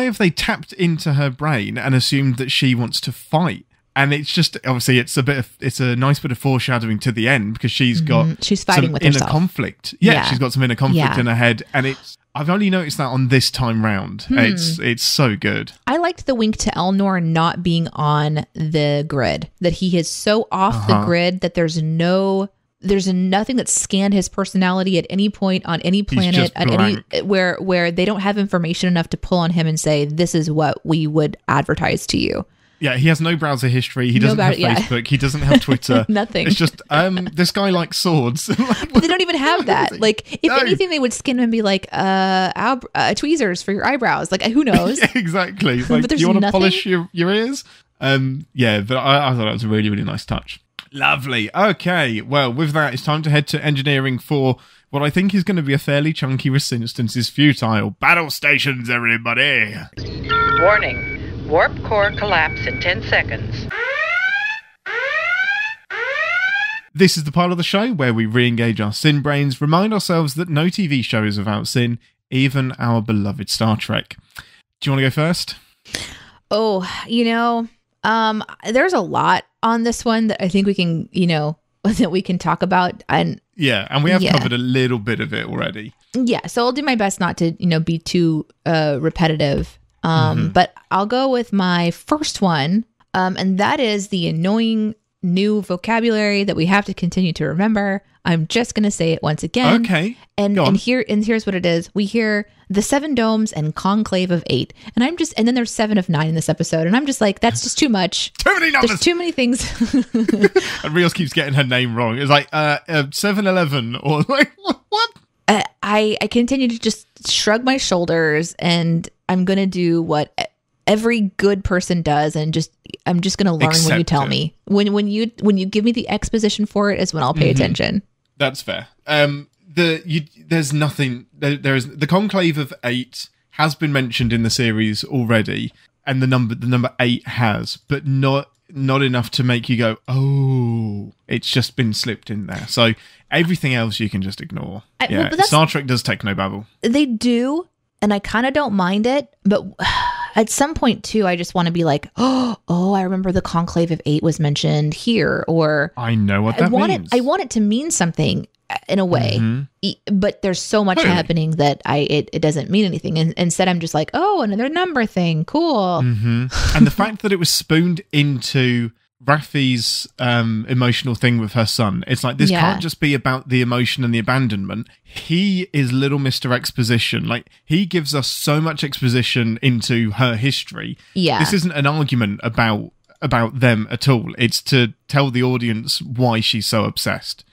have they tapped into her brain and assumed that she wants to fight? And it's just, obviously, it's a nice bit of foreshadowing to the end, because she's fighting with herself. Inner conflict. She's got some inner conflict in her head, and I've only noticed that on this time round. It's so good. I liked the wink to Elnor not being on the grid, that he is so off the grid that there's nothing that scanned his personality at any point on any planet where they don't have information enough to pull on him and say, this is what we would advertise to you. Yeah, he has no browser history. He doesn't have Facebook. He doesn't have Twitter. Nothing. It's just, this guy likes swords. But they don't even have that. Like, if anything, they would skin him and be like, tweezers for your eyebrows. Like, who knows? Yeah, exactly. Like, do you want to polish your ears? But I thought that was a really, really nice touch. Lovely. Okay, well, with that, it's time to head to engineering for what I think is going to be a fairly chunky ReSInstance's Futile. Battle stations, everybody! Warning. Warp core collapse in 10 seconds. This is the part of the show where we re-engage our sin brains, remind ourselves that no TV show is without sin, even our beloved Star Trek. Do you want to go first? Oh, there's a lot on this one that I think we can, that we can talk about. And we have covered a little bit of it already. Yeah, so I'll do my best not to, be too repetitive. But I'll go with my first one, and that is the annoying new vocabulary that we have to continue to remember. I'm just going to say it once again. Okay. And here's what it is. We hear the 7 domes and conclave of 8. And then there's 7 of 9 in this episode. And I'm just like, that's just too much. Too many numbers. There's too many things. And Rios keeps getting her name wrong. It's like 7-11 or like, what? I continue to just shrug my shoulders, and I'm going to do what every good person does, and I'm just going to learn when you tell me. When you give me the exposition for it is when I'll pay attention. That's fair. There's nothing. There is the conclave of 8 has been mentioned in the series already, and the number 8 has, but not enough to make you go, oh, it's just been slipped in there. So everything else you can just ignore. Star Trek does technobabble. They do, and I kind of don't mind it, but at some point too, I just want to be like, oh, I remember the conclave of 8 was mentioned here, or I know what that means. I want it to mean something. in a way. But there's so much happening that it doesn't mean anything. And instead, I'm just like, oh, another number thing. Cool. And the fact that it was spooned into Raffi's emotional thing with her son, it's like, this can't just be about the emotion and the abandonment. He is little Mr. Exposition. Like, he gives us so much exposition into her history. This isn't an argument about them at all. It's to tell the audience why she's so obsessed,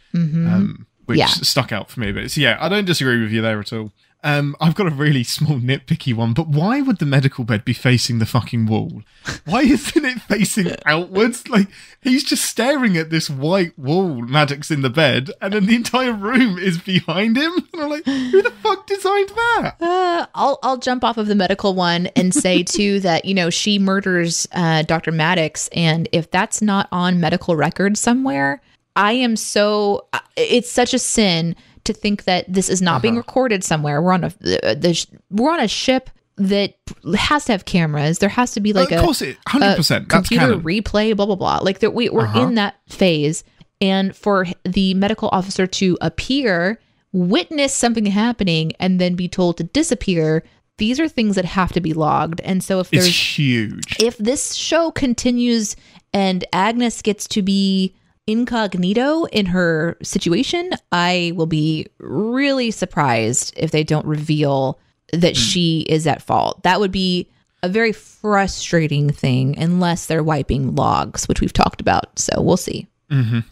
which stuck out for me a bit. So yeah, I don't disagree with you there at all. I've got a really small nitpicky one, but why would the medical bed be facing the fucking wall? Why isn't it facing outwards? Like, he's just staring at this white wall, Maddox in the bed, and then the entire room is behind him. And I'm like, who the fuck designed that? I'll jump off of the medical one and say too that, you know, she murders Dr. Maddox, and if that's not on medical record somewhere, it's such a sin to think that this is not being recorded somewhere. We're on a ship that has to have cameras. There has to be like of course, 100%. Computer replay, blah blah blah. Like that, we're in that phase, and for the medical officer to appear, witness something happening, and then be told to disappear. These are things that have to be logged. And so it's huge. If this show continues and Agnes gets to be incognito in her situation, I will be really surprised if they don't reveal that she is at fault. That would be a very frustrating thing, unless they're wiping logs, which we've talked about. So we'll see.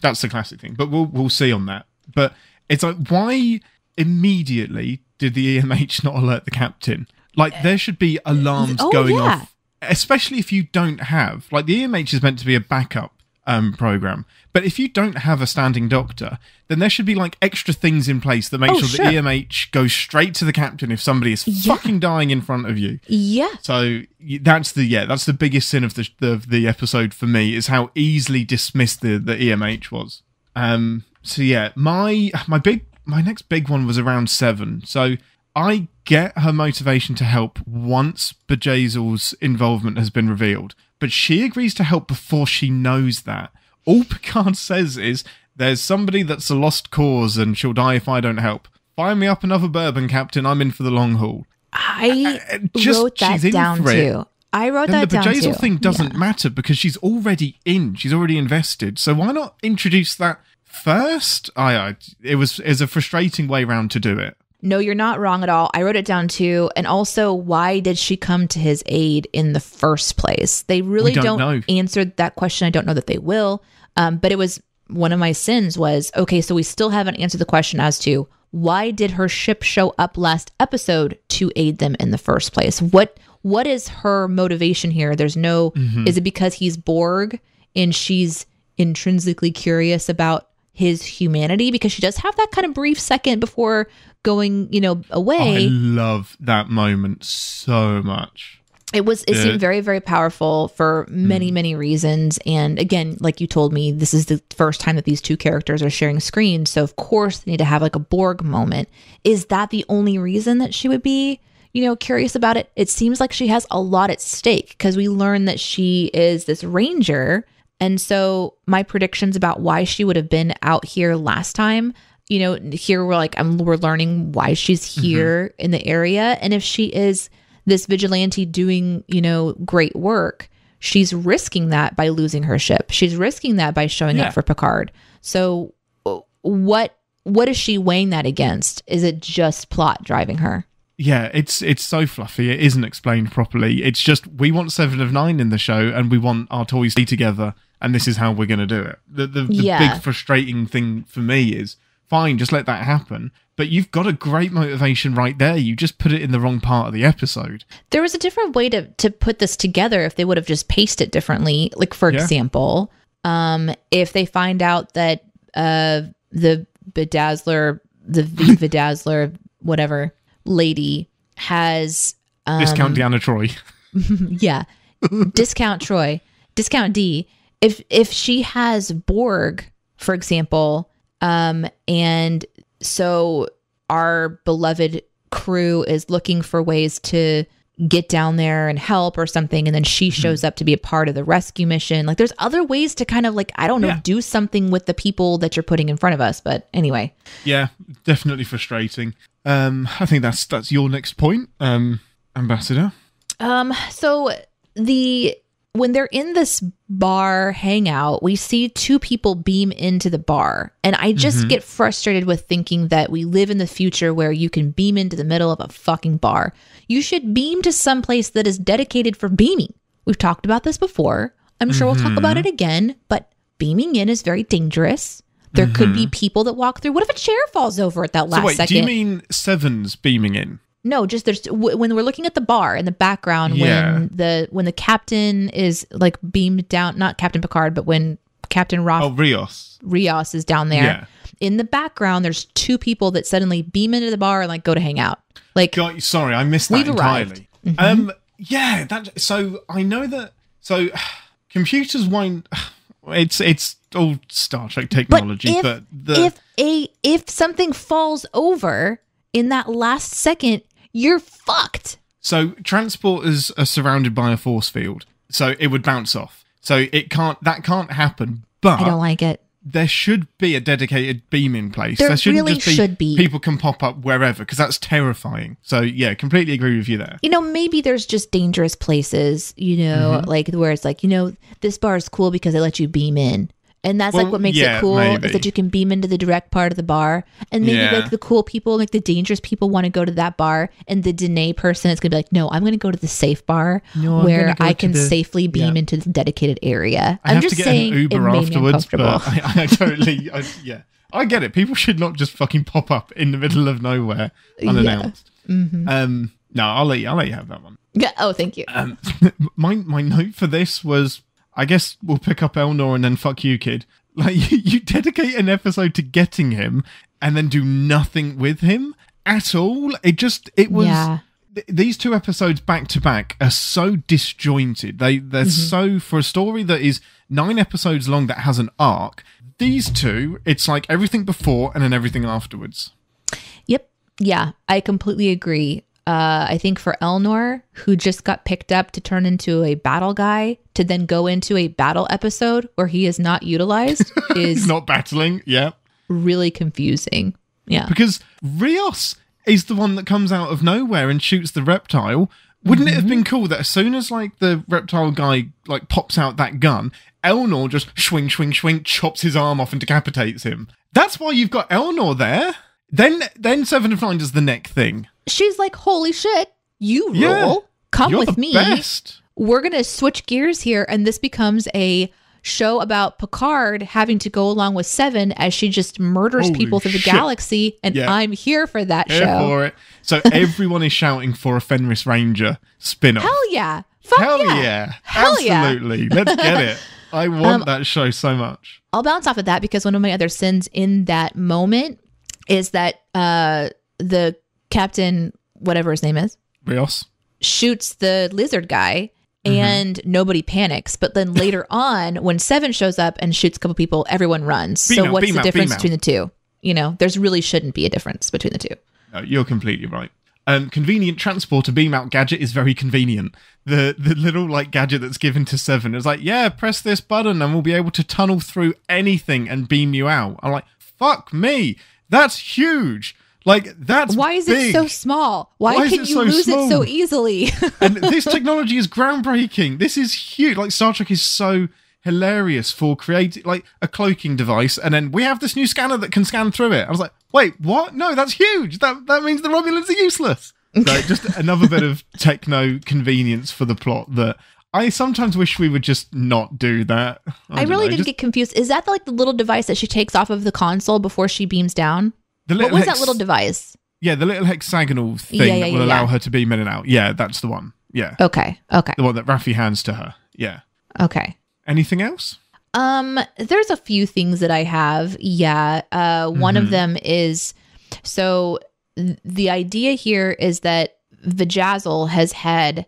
That's the classic thing, but we'll see on that. But it's like, why immediately did the EMH not alert the captain? Like, there should be alarms going off, especially if you don't have, like, the EMH is meant to be a backup program, but if you don't have a standing doctor, then there should be like extra things in place that make sure the EMH goes straight to the captain if somebody is fucking dying in front of you. So that's the biggest sin of the episode for me, is how easily dismissed the EMH was. So yeah, my next big one was around 7. So I get her motivation to help once Bjayzl's involvement has been revealed, but she agrees to help before she knows that. All Picard says is, there's somebody that's a lost cause and she'll die if I don't help. Fire me up another bourbon, Captain. I'm in for the long haul. I wrote that down too. I wrote that down too. The Bjayzl thing doesn't matter because she's already in. She's already invested. So why not introduce that first? It was a frustrating way round to do it. No, you're not wrong at all. I wrote it down too. And also, why did she come to his aid in the first place? They really don't answer that question. I don't know that they will. But it was one of my sins was, okay, so we still haven't answered the question as to why did her ship show up last episode to aid them in the first place? What is her motivation here? There's no, is it because he's Borg and she's intrinsically curious about his humanity? Because she does have that kind of brief second before going, away. I love that moment so much. It seemed very, very powerful for many, many reasons. And again, like you told me, this is the first time that these two characters are sharing screen. So of course they need to have like a Borg moment. Is that the only reason that she would be, curious about it? It seems like she has a lot at stake because we learn that she is this ranger. And so my predictions about why she would have been out here last time, here we're learning why she's here in the area. And if she is this vigilante doing, great work, she's risking that by losing her ship. She's risking that by showing up for Picard. So what is she weighing that against? Is it just plot driving her? Yeah, it's so fluffy. It isn't explained properly. It's just, we want 7 of 9 in the show and we want our toys to be together and this is how we're going to do it. The big frustrating thing for me is, fine, just let that happen. But you've got a great motivation right there. You just put it in the wrong part of the episode. There was a different way to put this together if they would have just paced it differently. Like, for example, if they find out that the Bedazzler, whatever, lady has... Discount Deanna Troy. Yeah. Discount Troy. Discount D. If she has Borg, for example... and so our beloved crew is looking for ways to get down there and help or something, and then she shows up to be a part of the rescue mission. Like, there's other ways to kind of like, I don't know, do something with the people that you're putting in front of us. But anyway. Yeah, definitely frustrating. I think that's your next point, Ambassador. So when they're in this bar hangout, we see two people beam into the bar. And I just get frustrated with thinking that we live in the future where you can beam into the middle of a fucking bar. You should beam to some place that is dedicated for beaming. We've talked about this before. I'm sure we'll talk about it again, but beaming in is very dangerous. There could be people that walk through. What if a chair falls over at that last second? Do you mean Seven's beaming in? No, just there's when we're looking at the bar in the background when the captain is like beamed down, not Captain Picard, but when Captain Rios is down there. Yeah. In the background, there's two people that suddenly beam into the bar and like go to hang out. Like, sorry, I missed that entirely. So I know that. So computers won't. It's all Star Trek technology, but if something falls over in that last second, you're fucked. So transporters are surrounded by a force field, so it would bounce off. So that can't happen. But I don't like it. There should be a dedicated beam in place. There shouldn't really just should be. People can pop up wherever, because that's terrifying. So yeah, completely agree with you there. Maybe there's just dangerous places, like where it's like, this bar is cool because they let you beam in. And that's like what makes it cool is that you can beam into the direct part of the bar. And maybe like the cool people, like the dangerous people want to go to that bar. And the Deneé person is going to be like, no, I'm going to go to the safe bar where I can safely beam into the dedicated area. I'm just saying it made me uncomfortable. But I get it. People should not just fucking pop up in the middle of nowhere unannounced. No, I'll let you have that one. Yeah. Oh, thank you. My note for this was, I guess we'll pick up Elnor and then fuck you, kid. Like, you dedicate an episode to getting him and then do nothing with him at all. It was... These two episodes back to back are so disjointed. They're so... For a story that is 9 episodes long that has an arc, these two, it's like everything before and then everything afterwards. Yep. Yeah, I completely agree. I think for Elnor, who just got picked up to turn into a battle guy, to then go into a battle episode where he is not utilized is not battling. Yeah, really confusing. Yeah, because Rios is the one that comes out of nowhere and shoots the reptile. Wouldn't it have been cool that as soon as like the reptile guy like pops out that gun, Elnor just swing, chops his arm off and decapitates him? That's why you've got Elnor there. Then Seven of Nine does the neck thing. She's like, holy shit, you rule. Yeah, come with me. Best. We're going to switch gears here. And this becomes a show about Picard having to go along with Seven as she just murders people through the galaxy. And I'm here for that here show. For it. So everyone is shouting for a Fenris Ranger spin-off. Hell yeah. Fuck Hell yeah. Absolutely. Let's get it. I want that show so much. I'll bounce off of that because one of my other sins in that moment is that the captain, whatever his name is, Rios, shoots the lizard guy and nobody panics. But then later on, when Seven shows up and shoots a couple people, everyone runs. What's the difference between the two? There's really shouldn't be a difference between the two. No, you're completely right. Convenient transporter beam out gadget is very convenient. The little like gadget that's given to Seven is like, yeah, press this button and we'll be able to tunnel through anything and beam you out. I'm like, fuck me. That's huge. Like, that's why is big. It so small? Why can you lose it so easily? And this technology is groundbreaking. This is huge. Like, Star Trek is so hilarious for creating like a cloaking device, and then we have this new scanner that can scan through it. I was like, wait, what? No, that's huge. That means the Romulans are useless. So just another bit of techno convenience for the plot that I sometimes wish we would just not do that. I really did get confused. Is that like the little device that she takes off of the console before she beams down? What was that little device? Yeah, the little hexagonal thing that will allow her to beam in and out. Yeah, that's the one. Yeah. Okay. The one that Raffi hands to her. Yeah. Okay. Anything else? There's a few things that I have. Yeah. One of them is, so the idea here is that Bjayzl has had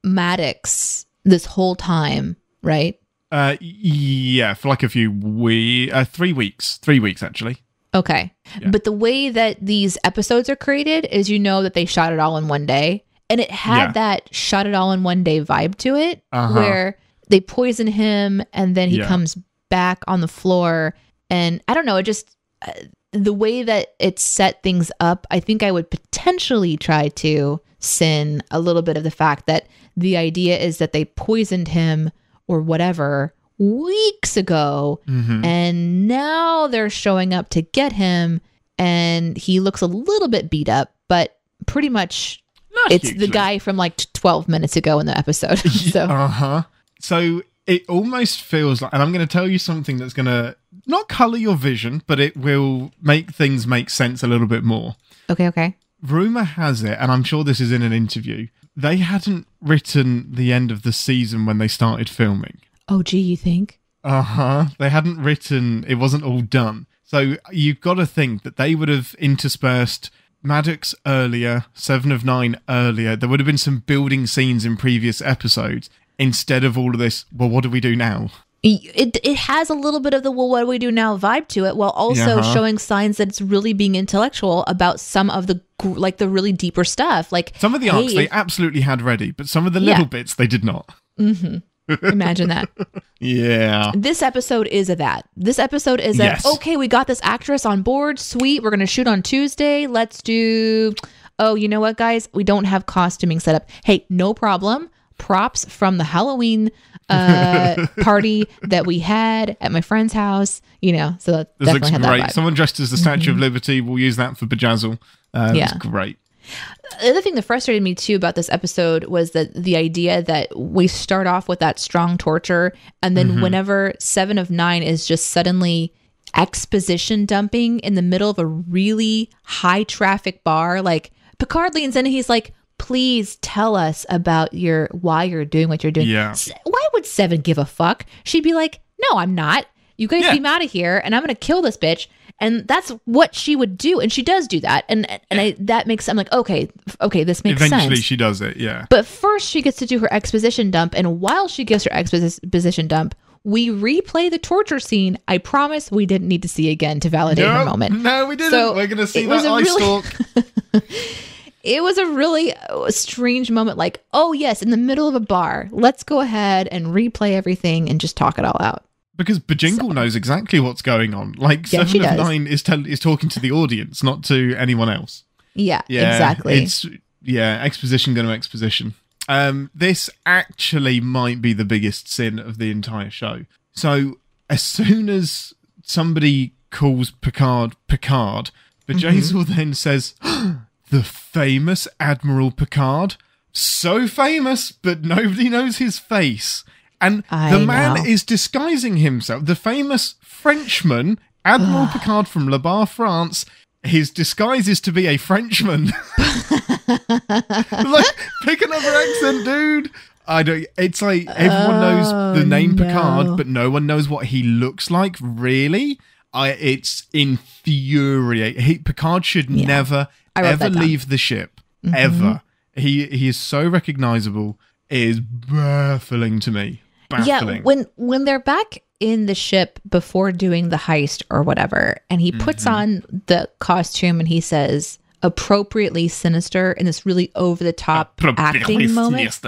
Maddox this whole time, right? Yeah, for like a few weeks, 3 weeks. 3 weeks, actually. Okay. Yeah. But the way that these episodes are created is that they shot it all in one day. And it had that shot it all in one day vibe to it, where they poison him and then he comes back on the floor. And I don't know, it just, the way that it set things up, I think I would potentially try to sin a little bit of the fact that the idea is that they poisoned him or whatever weeks ago. And now they're showing up to get him. And he looks a little bit beat up, but pretty much it's hugely. The guy from like 12 minutes ago in the episode. So it almost feels like, and I'm going to tell you something that's going to not color your vision, but it will make things make sense a little bit more. Okay. Rumor has it, and I'm sure this is in an interview, they hadn't written the end of the season when they started filming. Oh, gee, you think? They hadn't written, it wasn't all done. So you've got to think that they would have interspersed Maddox earlier, 7 of 9 earlier. There would have been some building scenes in previous episodes instead of all of this, well, what do we do now? It has a little bit of the, well, what do we do now vibe to it, while also showing signs that it's really being intellectual about some of the, like, the really deeper stuff. Like, some of the arcs they absolutely had ready, but some of the little bits they did not. Imagine that. Yeah. This episode is that. This episode is okay, we got this actress on board. Sweet. We're going to shoot on Tuesday. Let's do... Oh, you know what, guys? We don't have costuming set up. Hey, no problem. Props from the Halloween party that we had at my friend's house. You know, so that this looks great. Someone dressed as the Statue of Liberty. We'll use that for Bjayzl. It's great. The other thing that frustrated me too about this episode was that the idea that we start off with that strong torture, and then whenever 7 of 9 is just suddenly exposition dumping in the middle of a really high traffic bar, like Picard leans in and he's like, please tell us about why you're doing what you're doing. Yeah. Why would 7 give a fuck? She'd be like, no, I'm not. You guys beam out of here and I'm going to kill this bitch. And that's what she would do. And she does do that. And that makes, I'm like, okay, this makes sense. Eventually she does it, yeah. But first she gets to do her exposition dump. And while she gives her exposition dump, we replay the torture scene. I promise we didn't need to see again to validate her moment. No, we didn't. So we're going to see that eye stalk. It was a really strange moment. Like, oh yes, in the middle of a bar, let's go ahead and replay everything and just talk it all out. Because Bjayzl knows exactly what's going on. Like, 7 of 9 is talking to the audience, not to anyone else. Yeah, exactly. It's exposition going to exposition. This actually might be the biggest sin of the entire show. So as soon as somebody calls Picard, Bjayzl then says, the famous Admiral Picard. So famous, but nobody knows his face. And the man is disguising himself. The famous Frenchman, Admiral Picard from Le Bar, France, his disguise is to be a Frenchman. Like, pick another accent, dude. It's like everyone knows the name Picard, but no one knows what he looks like, really. It's infuriating. Picard should never, ever leave the ship. Ever. He is so recognizable. It is baffling to me. Baffling. Yeah, when they're back in the ship before doing the heist or whatever, and he puts on the costume and he says appropriately sinister in this really over the top acting moment.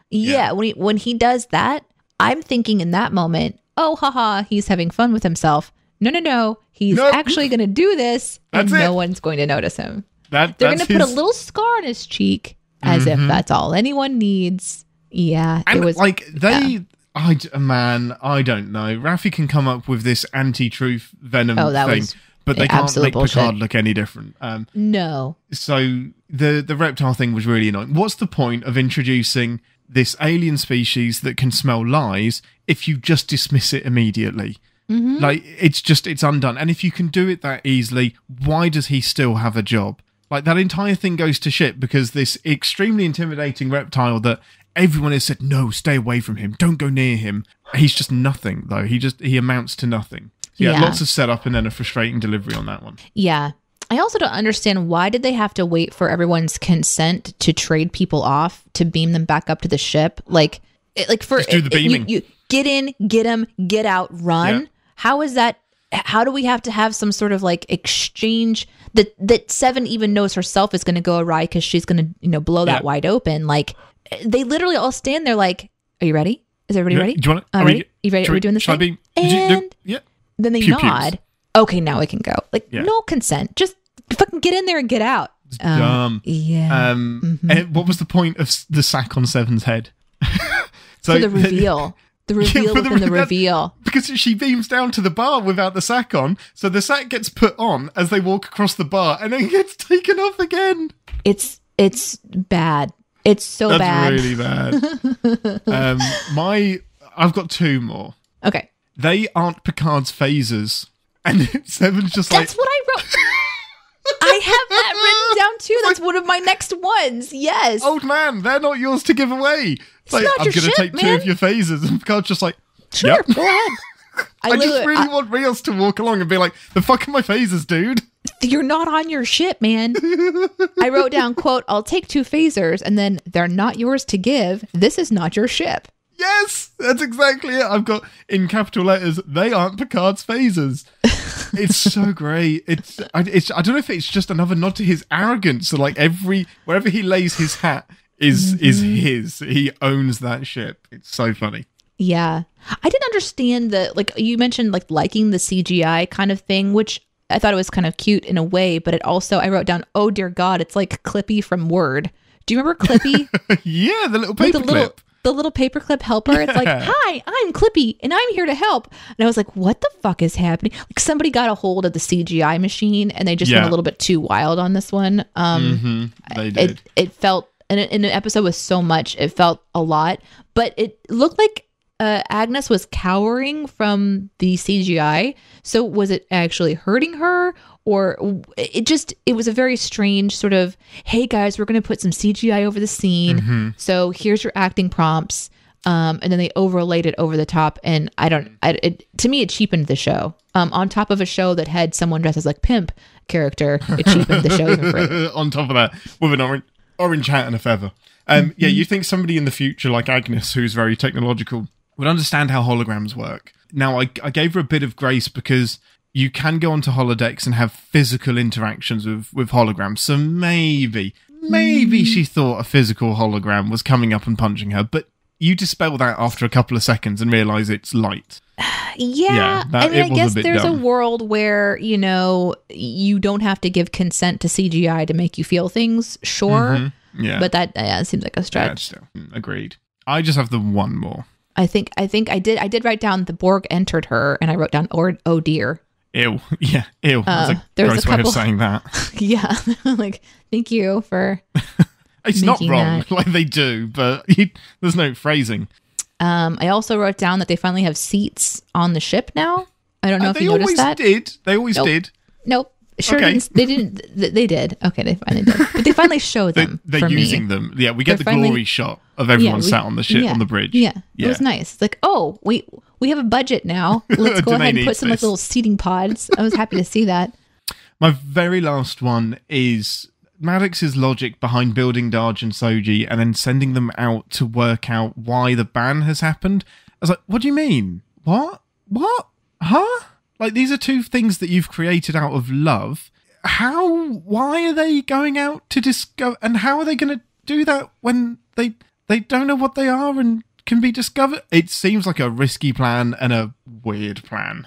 Yeah, when he does that, I'm thinking in that moment, oh haha, he's having fun with himself. No, he's actually going to do this, and no one's going to notice him. They're going to put a little scar on his cheek, as if that's all anyone needs. Yeah, and it was like they. I don't know. Raffi can come up with this anti-truth venom thing, but they can't make Picard look any different. No. So the reptile thing was really annoying. What's the point of introducing this alien species that can smell lies if you just dismiss it immediately? Like, it's undone. And if you can do it that easily, why does he still have a job? Like, that entire thing goes to shit because this extremely intimidating reptile that everyone has said, no, stay away from him. Don't go near him. He's just nothing, though. He amounts to nothing. So lots of setup and then a frustrating delivery on that one. Yeah. I also don't understand, why did they have to wait for everyone's consent to trade people off to beam them back up to the ship? Like for just do the beaming. You get in, get them, get out, run. Yeah. How is that how do we have to have some sort of like exchange that Seven even knows herself is going to go awry because she's going to, blow that wide open. Like they literally all stand there like, are you ready? Is everybody ready? Do you want to? Ready? You ready? Are we doing this thing? And then they nod. Okay, now we can go. Like no consent. Just fucking get in there and get out. Dumb. Yeah. And what was the point of the sack on Seven's head? For the reveal. The reveal within the reveal. Because she beams down to the bar without the sack on, so the sack gets put on as they walk across the bar, and then gets taken off again. It's bad. It's so bad. That's really bad. I've got two more. Okay. They aren't Picard's phasers, and Seven's just like... That's what I wrote. I have that written down too. That's one of my next ones. Yes. Old man, they're not yours to give away. It's like, I'm going to take two of your phasers. And Picard's just like, sure, yep. Go ahead. I just really want Rios to walk along and be like, the fuck are my phasers, dude? You're not on your ship, man. I wrote down, quote, I'll take 2 phasers, and then they're not yours to give. This is not your ship. Yes, that's exactly it. I've got in capital letters, they aren't Picard's phasers. It's so great. I don't know if it's just another nod to his arrogance. So like wherever he lays his hat is his. He owns that ship. It's so funny. Yeah. I didn't understand like you mentioned like liking the CGI kind of thing, which I thought it was kind of cute in a way, but it also, I wrote down, oh dear God, it's like Clippy from Word. Do you remember Clippy? Yeah, the little paperclip. The little paperclip helper. It's like, hi, I'm Clippy and I'm here to help. And I was like, what the fuck is happening? Like somebody got a hold of the CGI machine and they just went a little bit too wild on this one. They did. It felt, in an episode with so much, it felt a lot, but it looked like Agnes was cowering from the CGI. So was it actually hurting her? Or it was a very strange sort of, hey guys, we're going to put some CGI over the scene. So here's your acting prompts. And then they overlaid it over the top. And to me, it cheapened the show. On top of a show that had someone dressed as like pimp character, it cheapened the show even further. On top of that, with an orange hat and a feather. Yeah, you think somebody in the future like Agnes, who's very technological, would understand how holograms work. Now, I gave her a bit of grace because you can go onto holodecks and have physical interactions with holograms. So maybe she thought a physical hologram was coming up and punching her, but you dispel that after a couple of seconds and realize it's light. Yeah. I guess there's a world where, you don't have to give consent to CGI to make you feel things. Sure. Yeah. But that seems like a stretch. Yeah, agreed. I just have the one more. I think I did write down the Borg entered her, and I wrote down, oh dear. Ew. Yeah, ew. That's a gross way of saying that. Yeah. Like, thank you for it's not wrong, that. Like they do, but there's no phrasing. I also wrote down that they finally have seats on the ship now. I don't know if you noticed that. They always did. Nope. Sure didn't. They didn't. They did. Okay, they finally did. But they finally showed them. They're using them. Yeah, we get the glory shot of everyone sat on the ship on the bridge. Yeah, it was nice. It's like, oh, we have a budget now. Let's go ahead and put some like little seating pods. I was happy to see that. My very last one is Maddox's logic behind building Darj and Soji and then sending them out to work out why the ban has happened. I was like, what do you mean? What? Huh? Like, these are two things that you've created out of love. Why are they going out to discover, and how are they going to do that when they don't know what they are and can be discovered? It seems like a risky plan and a weird plan.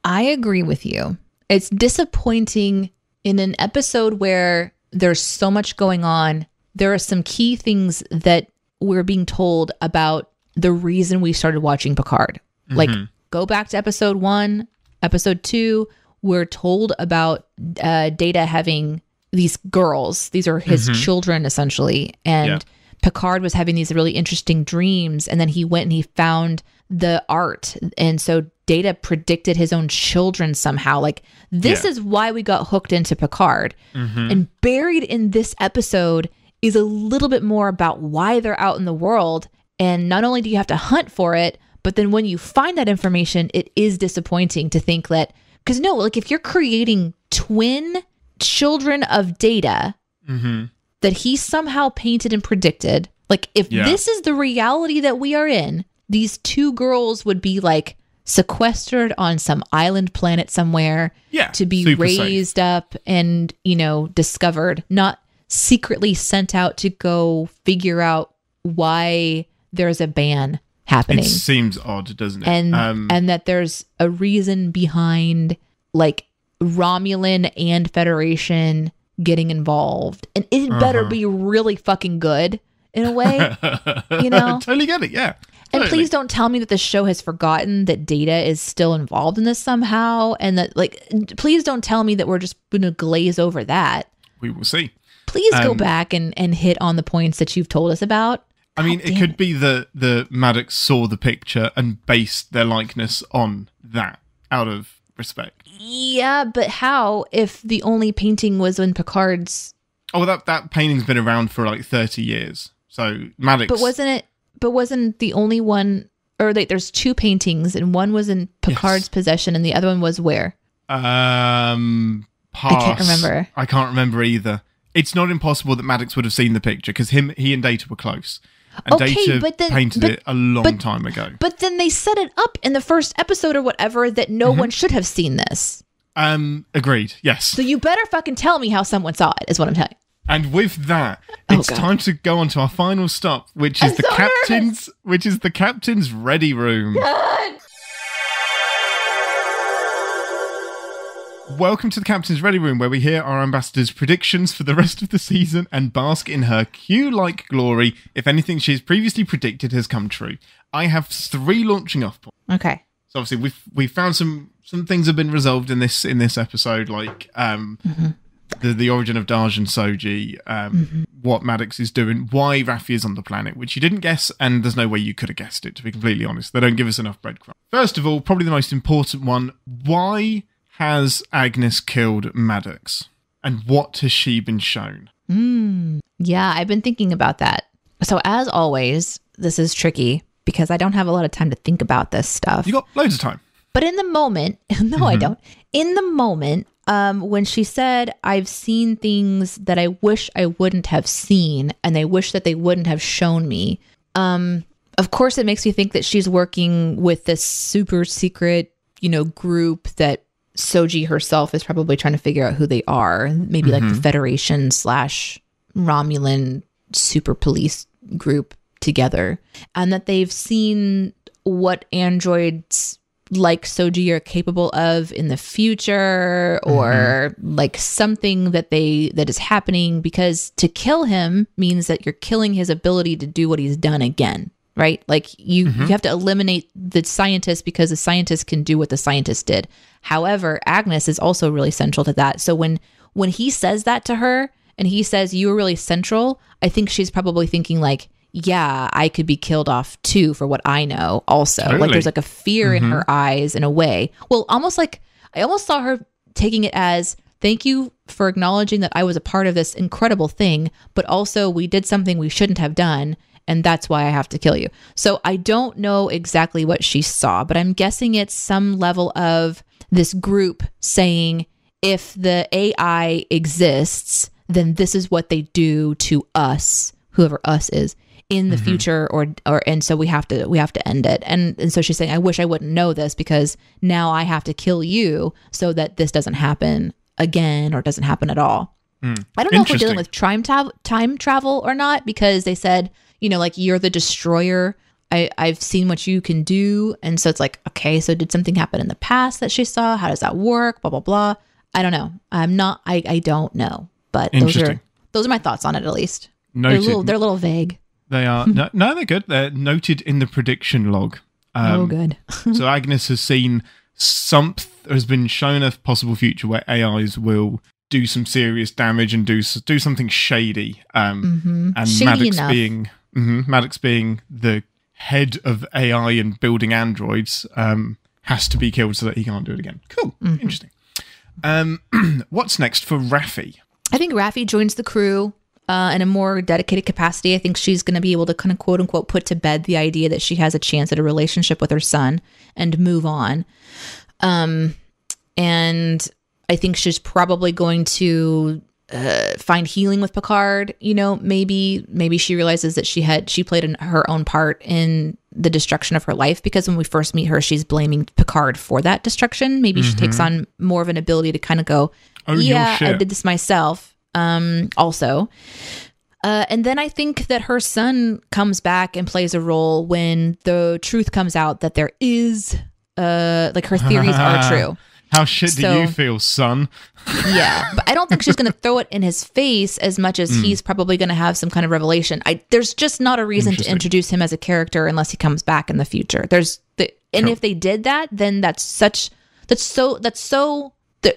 I agree with you. It's disappointing in an episode where there's so much going on. There are some key things that we're being told about the reason we started watching Picard. Like, go back to episode 1. Episode 2, we're told about Data having these girls. These are his children, essentially. And Picard was having these really interesting dreams. And then he went and he found the art. And so Data predicted his own children somehow. Like, this is why we got hooked into Picard. And buried in this episode is a little bit more about why they're out in the world. And not only do you have to hunt for it, but then when you find that information, it is disappointing to think that, because if you're creating twin children of Data that he somehow painted and predicted, like if this is the reality that we are in, these two girls would be like sequestered on some island planet somewhere to be raised up and, discovered, not secretly sent out to go figure out why there's a ban happening. It seems odd, doesn't it? And that there's a reason behind like Romulan and Federation getting involved. And it better be really fucking good in a way, Totally get it, yeah. And please don't tell me that the show has forgotten that Data is still involved in this somehow. And that, please don't tell me that we're just going to glaze over that. We will see. Please go back and hit on the points that you've told us about. I mean, it could be that the Maddox saw the picture and based their likeness on that out of respect. Yeah, but how if the only painting was in Picard's... Oh, that painting's been around for like 30 years. So Maddox... But wasn't the only one, or there's two paintings, and one was in Picard's possession, and the other one was where? Pass. I can't remember. I can't remember either. It's not impossible that Maddox would have seen the picture, because he and Data were close. And Data painted it a long time ago. But then they set it up in the first episode or whatever that no one should have seen this. Agreed, yes. So you better fucking tell me how someone saw it, is what I'm telling you. And with that, it's time to go on to our final stop, which is the captain's ready room. God. Welcome to the captain's ready room, where we hear our ambassador's predictions for the rest of the season and bask in her Q-like glory if anything she's previously predicted has come true. I have 3 launching off points. Okay. So obviously we've found some things have been resolved in this episode, like the origin of Daj and Soji, what Maddox is doing, why Raffi is on the planet, which you didn't guess, and there's no way you could have guessed it, to be completely honest. They don't give us enough breadcrumbs. First of all, probably the most important one, why has killed Maddox? And what has she been shown? Yeah, I've been thinking about that. So as always, this is tricky because I don't have a lot of time to think about this stuff. You got loads of time. But in the moment, no, I don't. In the moment, when she said, I've seen things that I wish I wouldn't have seen, and I wish that they wouldn't have shown me. Of course, it makes me think that she's working with this super secret, group that Soji herself is probably trying to figure out who they are. Maybe like the Federation / Romulan super police group together. And that they've seen what androids like Soji are capable of in the future, or like something that is happening, because to kill him means that you're killing his ability to do what he's done again. Right? Like you have to eliminate the scientist because the scientist can do what the scientist did. However, Agnes is also really central to that. So when he says that to her and he says, you were really central, I think she's probably thinking like, yeah, I could be killed off too for what I know also. Totally. Like there's like a fear in her eyes in a way. Well, almost like I almost saw her taking it as, thank you for acknowledging that I was a part of this incredible thing, but also we did something we shouldn't have done. And that's why I have to kill you. So I don't know exactly what she saw, but I'm guessing it's some level of this group saying, if the AI exists, then this is what they do to us, whoever us is, in the future, and so we have to end it. And so she's saying, I wish I wouldn't know this because now I have to kill you so that this doesn't happen again or doesn't happen at all. I don't know if we're dealing with time travel or not, because they said, like, you're the destroyer. I've seen what you can do. And so it's like, okay, so did something happen in the past that she saw? How does that work? Blah, blah, blah. I don't know. I don't know. But those are my thoughts on it, at least. Noted. They're a little vague. They are. No, they're good. They're noted in the prediction log. Good. So Agnes has been shown a possible future where AIs will do some serious damage and do something shady. And shady Maddox being the head of AI and building androids, has to be killed so that he can't do it again. Cool. Interesting. What's next for Raffi? I think Raffi joins the crew in a more dedicated capacity. I think she's going to be able to kind of quote unquote put to bed the idea that she has a chance at a relationship with her son and move on. And I think she's probably going to find healing with Picard. Maybe she realizes that she played her own part in the destruction of her life, because when we first meet her, she's blaming Picard for that destruction. Maybe she takes on more of an ability to kind of go, yeah, I did this myself. Also. And then I think that her son comes back and plays a role when the truth comes out that there is, like, her theories are true. How shit do you feel, son? Yeah, but I don't think she's going to throw it in his face as much as he's probably going to have some kind of revelation. There's just not a reason to introduce him as a character unless he comes back in the future. And if they did that, then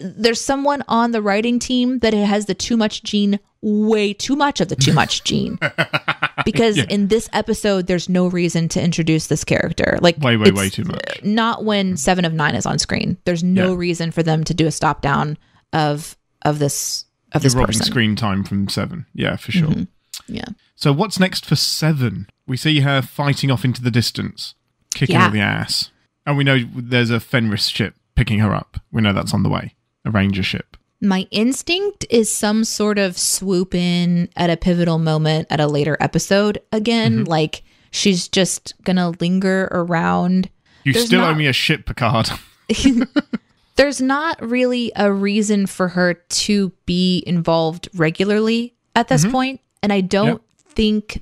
there's someone on the writing team that has the too much gene, way too much of the too much gene. Because in this episode, there's no reason to introduce this character. Like way too much. Not when 7 of 9 is on screen. There's no reason for them to do a stop down of this robbing person. Screen time from 7. Yeah, for sure. Yeah. So what's next for 7? We see her fighting off into the distance, kicking all the ass. And we know there's a Fenris ship picking her up. We know that's on the way. A Ranger ship. My instinct is some sort of swoop in at a pivotal moment at a later episode again. Like, she's just going to linger around. You still owe me a ship, Picard. There's not really a reason for her to be involved regularly at this point. And I don't think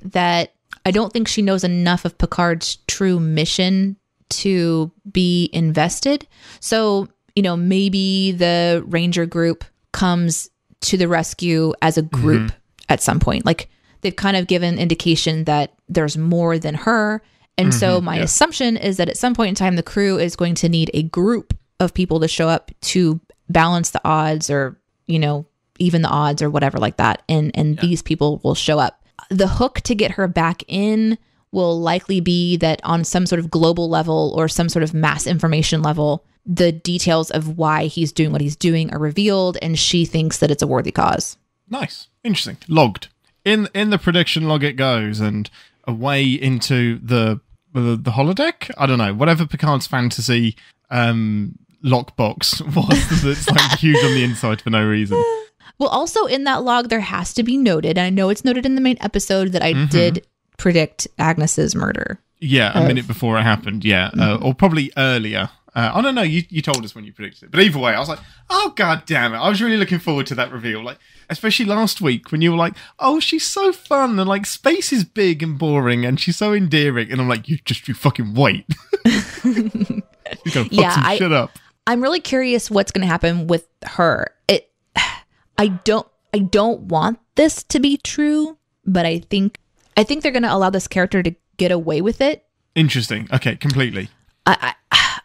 she knows enough of Picard's true mission to be invested. So, maybe the Ranger group comes to the rescue as a group at some point. Like, they've kind of given indication that there's more than her. And so my assumption is that at some point in time, the crew is going to need a group of people to show up to balance the odds, or, even the odds, or whatever like that. And these people will show up. The hook to get her back in will likely be that on some sort of global level or some sort of mass information level, the details of why he's doing what he's doing are revealed, and she thinks that it's a worthy cause. Nice. Interesting. Logged. In the prediction log it goes, and away into the holodeck? I don't know. Whatever Picard's fantasy lockbox was that's like huge on the inside for no reason. Well, also in that log, there has to be noted, and I know it's noted in the main episode, that I did predict Agnes's murder. Yeah, a minute before it happened, or probably earlier. I don't know, you told us when you predicted it. But either way, I was like, oh, god damn it. I was really looking forward to that reveal. Like, especially last week when you were like, oh, she's so fun, and like, space is big and boring, and she's so endearing. And I'm like, you fucking wait. You gotta fuck some shit up. I'm really curious what's going to happen with her. I don't want this to be true, but I think they're going to allow this character to get away with it. Interesting. Okay, completely.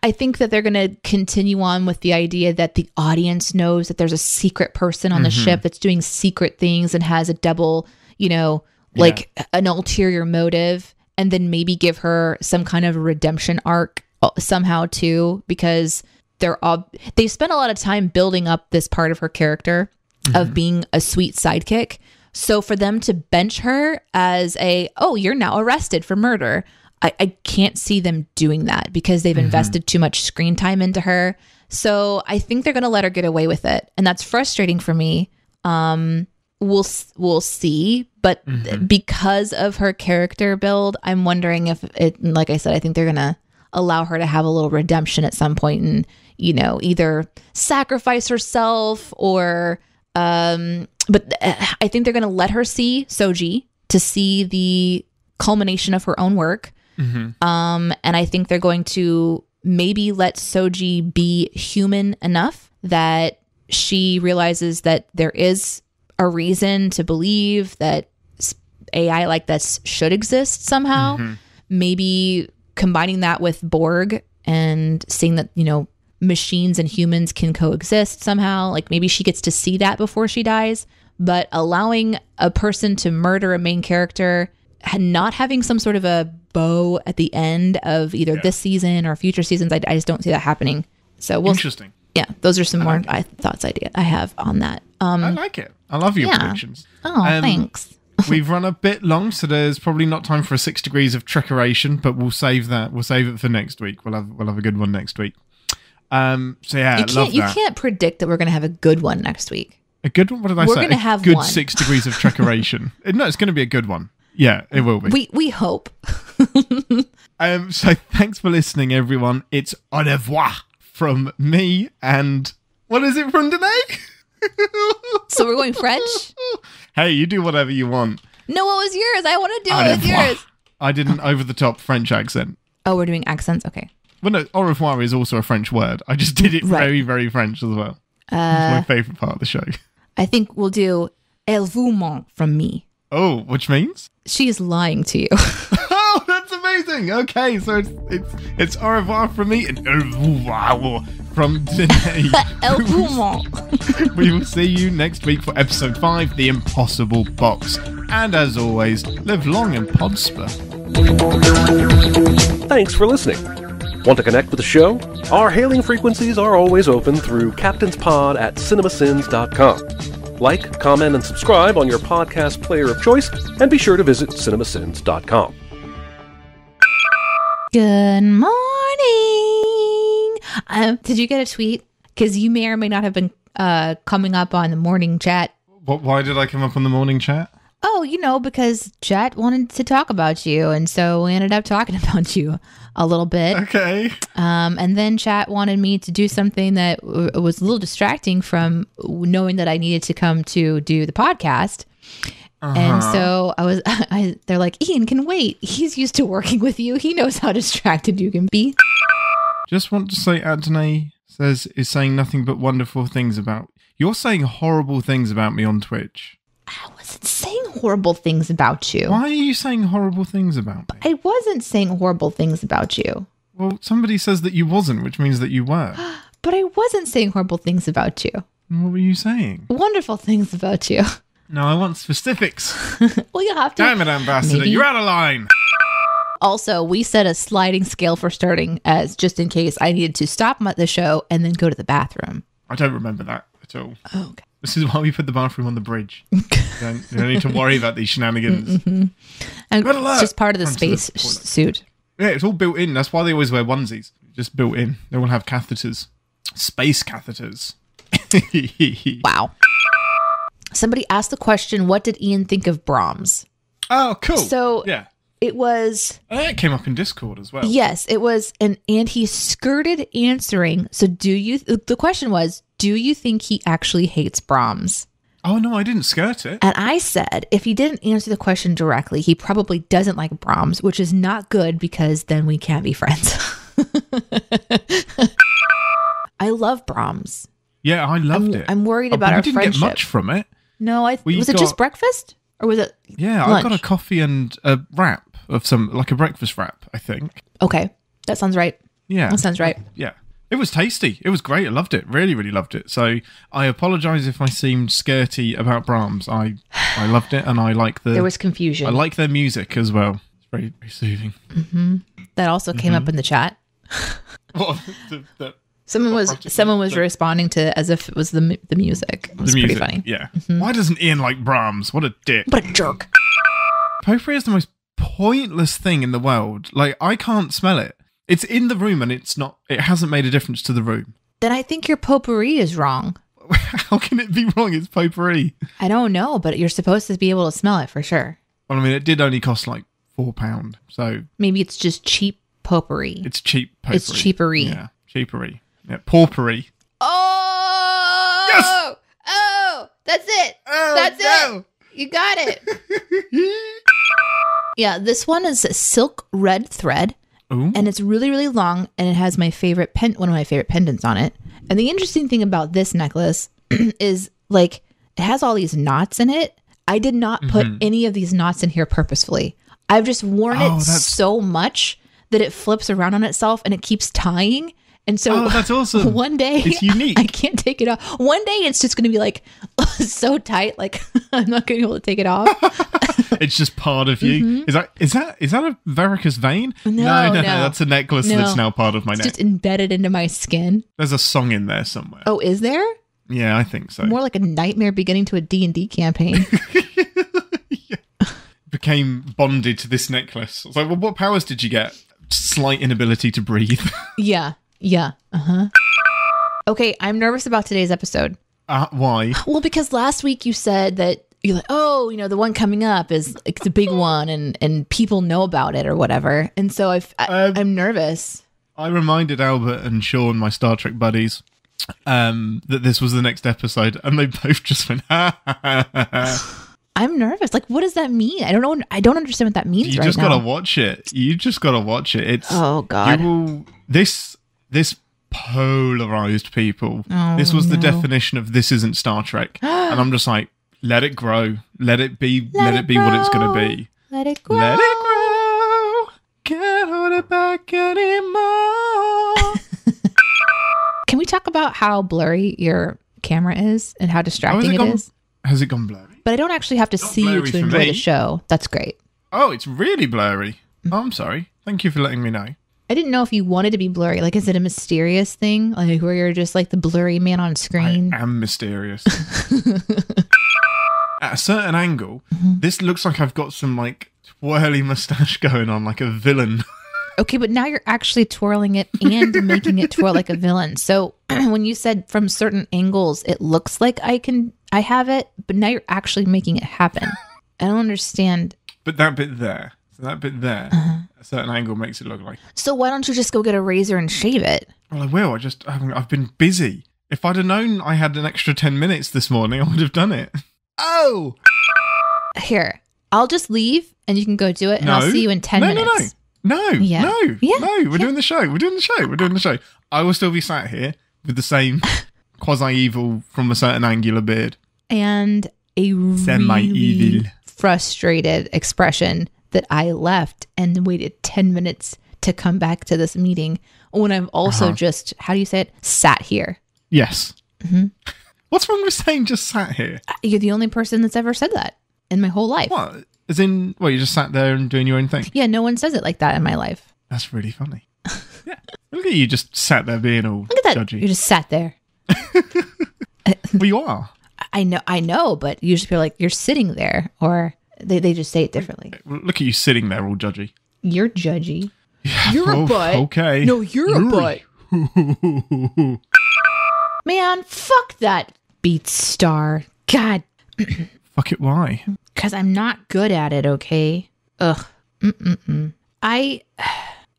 I think that they're going to continue on with the idea that the audience knows that there's a secret person on the ship that's doing secret things and has a double, like an ulterior motive, and then maybe give her some kind of a redemption arc somehow too, because they spent a lot of time building up this part of her character of being a sweet sidekick. So for them to bench her as you're now arrested for murder, I can't see them doing that because they've invested too much screen time into her. So I think they're going to let her get away with it. And that's frustrating for me. We'll see. But because of her character build, I'm wondering if it, like I said, I think they're going to allow her to have a little redemption at some point and, either sacrifice herself or, but I think they're going to let her see Soji to see the culmination of her own work. And I think they're going to maybe let Soji be human enough that she realizes that there is a reason to believe that AI like this should exist somehow. Maybe combining that with Borg and seeing that, machines and humans can coexist somehow. Like maybe she gets to see that before she dies, but allowing a person to murder a main character, not having some sort of a bow at the end of either this season or future seasons, I just don't see that happening. So interesting. Yeah, those are some more thoughts I have on that. I like it. I love your predictions. Oh, thanks. We've run a bit long, so there's probably not time for a 6 degrees of trickeration, but we'll save that. We'll save it for next week. We'll have a good one next week. So yeah, you can't predict that we're going to have a good one next week. A good one? What did I say? We're going to have good one. 6 degrees of trickeration. No, it's going to be a good one. Yeah, it will be. We hope. So thanks for listening, everyone. It's au revoir from me and... What is it from Deneé? So we're going French? Hey, you do whatever you want. No, what was yours? I want to do it with yours. I did an over-the-top French accent. Oh, we're doing accents? Okay. Well, no, au revoir is also a French word. I just did it very, very French as well. It's my favourite part of the show. I think we'll do elle vous ment from me. Oh, which means? She is lying to you. Oh, that's amazing. Okay, so it's au revoir from me and au revoir from Deneé. Elle vous ment. We will see you next week for episode 5, The Impossible Box. And as always, live long and Podsper. Thanks for listening. Want to connect with the show? Our hailing frequencies are always open through captainspod@cinemasins.com. Like, comment, and subscribe on your podcast player of choice, and be sure to visit cinemasins.com. Good morning. Did you get a tweet? Because you may or may not have been coming up on the morning chat. Why did I come up on the morning chat? Oh, because chat wanted to talk about you, and so we ended up talking about you a little bit. Okay. And then chat wanted me to do something that was a little distracting from knowing that I needed to come to do the podcast. And so they're like, Ian can wait. He's used to working with you. He knows how distracted you can be. Just want to say, Deneé is saying nothing but wonderful things about... You're saying horrible things about me on Twitch. I wasn't saying horrible things about you. Why are you saying horrible things about me? I wasn't saying horrible things about you. Well, somebody says that you wasn't, which means that you were. But I wasn't saying horrible things about you. What were you saying? Wonderful things about you. No, I want specifics. Well, you'll have to. Damn it, Ambassador. Maybe. You're out of line. Also, we set a sliding scale for starting as just in case I needed to stop the show and then go to the bathroom. I don't remember that at all. Oh, okay. This is why we put the bathroom on the bridge. You don't need to worry about these shenanigans. Mm-hmm. And it's just part of the space suit. Yeah, it's all built in. That's why they always wear onesies. Just built in. They all have catheters. Space catheters. Wow. Somebody asked the question, what did Ian think of Brahms? Oh, cool. So yeah. It was... It came up in Discord as well. Yes, it was. And he skirted answering. So the question was, do you think he actually hates Brahms? Oh, no, I didn't skirt it. And I said, if he didn't answer the question directly, he probably doesn't like Brahms, which is not good because then we can't be friends. I love Brahms. Yeah, I loved it. I'm worried about our friendship. We didn't get much from it. No, was it just breakfast? Or was it lunch? I got a coffee and a wrap of like a breakfast wrap, I think. Okay, that sounds right. Yeah. That sounds right. Yeah. It was tasty. It was great. I loved it. Really, really loved it. So I apologise if I seemed skirty about Brahms. I loved it, and I like there was confusion. I like their music as well. It's very, very soothing. Mm-hmm. That also came up in the chat. What? Someone was responding to as if it was the music. It was pretty funny. Yeah. Mm-hmm. Why doesn't Ian like Brahms? What a dick. What a jerk. Potpourri is the most pointless thing in the world. Like, I can't smell it. It's in the room and it hasn't made a difference to the room. Then I think your potpourri is wrong. How can it be wrong? It's potpourri. I don't know, but you're supposed to be able to smell it for sure. Well, I mean, it did only cost like £4. So maybe it's just cheap potpourri. It's cheap potpourri. It's cheapery. Yeah, cheapery. Yeah, porpourri. Oh! Yes! Oh! That's it! Oh, That's no! it! You got it! Yeah, this one is a silk red thread. Ooh. And it's really, really long, and it has my favorite one of my favorite pendants on it. And the interesting thing about this necklace is, like, it has all these knots in it. I did not put any of these knots in here purposefully. I've just worn it so much that it flips around on itself and it keeps tying. And so that's awesome. One day it's unique. I can't take it off. One day it's just going to be like so tight, like I'm not going to be able to take it off. It's just part of you. Is that a varicose vein? No. That's a necklace that's now part of my neck. It's just embedded into my skin. There's a song in there somewhere. Oh, is there? Yeah, I think so. More like a nightmare beginning to a D&D campaign. Yeah. Became bonded to this necklace. I was like, well, what powers did you get? Slight inability to breathe. Yeah. Okay, I'm nervous about today's episode. Why? Well, because last week you said that you're like, oh, the one coming up is like the big one, and people know about it or whatever. And so I'm nervous. I reminded Albert and Sean, my Star Trek buddies, that this was the next episode, and they both just went, ha, ha, ha, ha. I'm nervous. Like, what does that mean? I don't know. I don't understand what that means. You just gotta watch it. You just gotta watch it. It's God. This polarized people. This was the definition of this isn't Star Trek, and I'm just like, let it grow. Let it be. Let it be what it's gonna be. Let it grow. Let it grow. Can't hold it back anymore. Can we talk about how blurry your camera is and how distracting it is? Has it gone blurry? But I don't actually have to see you to enjoy the show. That's great. Oh, it's really blurry. Oh, I'm sorry. Thank you for letting me know. I didn't know if you wanted to be blurry. Like, is it a mysterious thing? Like, where you're just like the blurry man on screen? I am mysterious. At a certain angle, this looks like I've got some like twirly mustache going on, like a villain. Okay, but now you're actually twirling it and making it twirl like a villain. So when you said from certain angles, it looks like I have it, but now you're actually making it happen. I don't understand. But that bit there, a certain angle makes it look like. So why don't you just go get a razor and shave it? Well, I will. I've been busy. If I'd have known I had an extra 10 minutes this morning, I would have done it. Oh! Here, I'll just leave and you can go do it, and I'll see you in 10 minutes. No, we're doing the show. I will still be sat here with the same quasi-evil from a certain angular beard. And a really frustrated expression that I left and waited 10 minutes to come back to this meeting when I've also just, how do you say it? Sat here. Yes. Mm-hmm. What's wrong with saying just sat here? You're the only person that's ever said that in my whole life. What? As in, you just sat there and doing your own thing? Yeah, no one says it like that in my life. That's really funny. Yeah. Look at you just sat there being all Look at that. judgy. You just sat there. Well, you are. I know, but usually people are like, you're sitting there, or they just say it differently. Look at you sitting there all judgy. You're judgy. Yeah, you're a butt. Okay. No, you're a butt. Man, fuck that Beat Star. God. Fuck it, why? Because I'm not good at it, okay? Ugh. I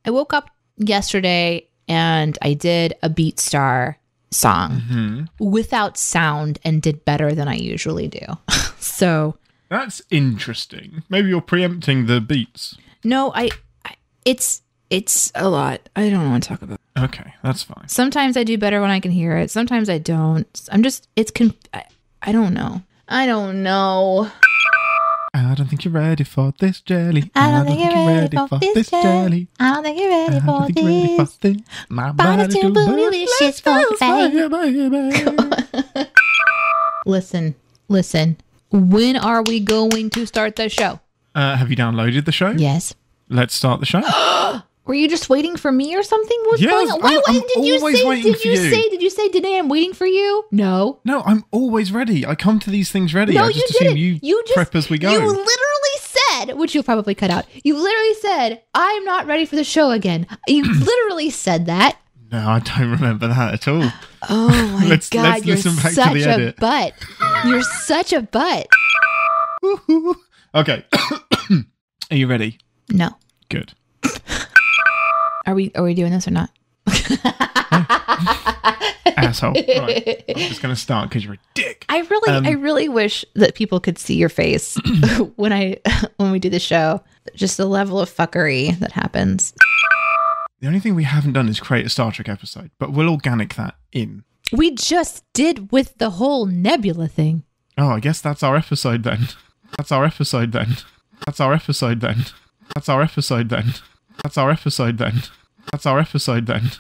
woke up yesterday and I did a Beat Star song without sound and did better than I usually do. So that's interesting. Maybe you're preempting the beats. No, it's a lot. I don't want to talk about it. Okay, that's fine. Sometimes I do better when I can hear it. Sometimes I don't. I don't know. I don't think you're ready for this jelly. I don't think you're ready for this jelly. I don't think you're ready for this. My body's too bootylicious for Listen. When are we going to start the show? Have you downloaded the show? Yes. Let's start the show. Were you just waiting for me or something? What's yes, going on? Why I'm did you always say? Waiting did you say, Deneé, I'm waiting for you? No. No, I'm always ready. I come to these things ready. No, I just you assume didn't. you prep as we go. You literally said, which you'll probably cut out. You literally said, I'm not ready for the show again. You literally said that. No, I don't remember that at all. Oh my let's God, you're listen back such to the edit. a butt. You're such a butt. Okay. Are you ready? No. Good. Are we doing this or not? Asshole. Right. I'm just going to start because you're a dick. I really wish that people could see your face when we do the show. Just the level of fuckery that happens. The only thing we haven't done is create a Star Trek episode, but we'll organic that in. We just did with the whole Nebula thing. Oh, I guess that's our episode then. That's our episode then. That's our episode then. That's our episode then. That's our episode then. That's our episode then.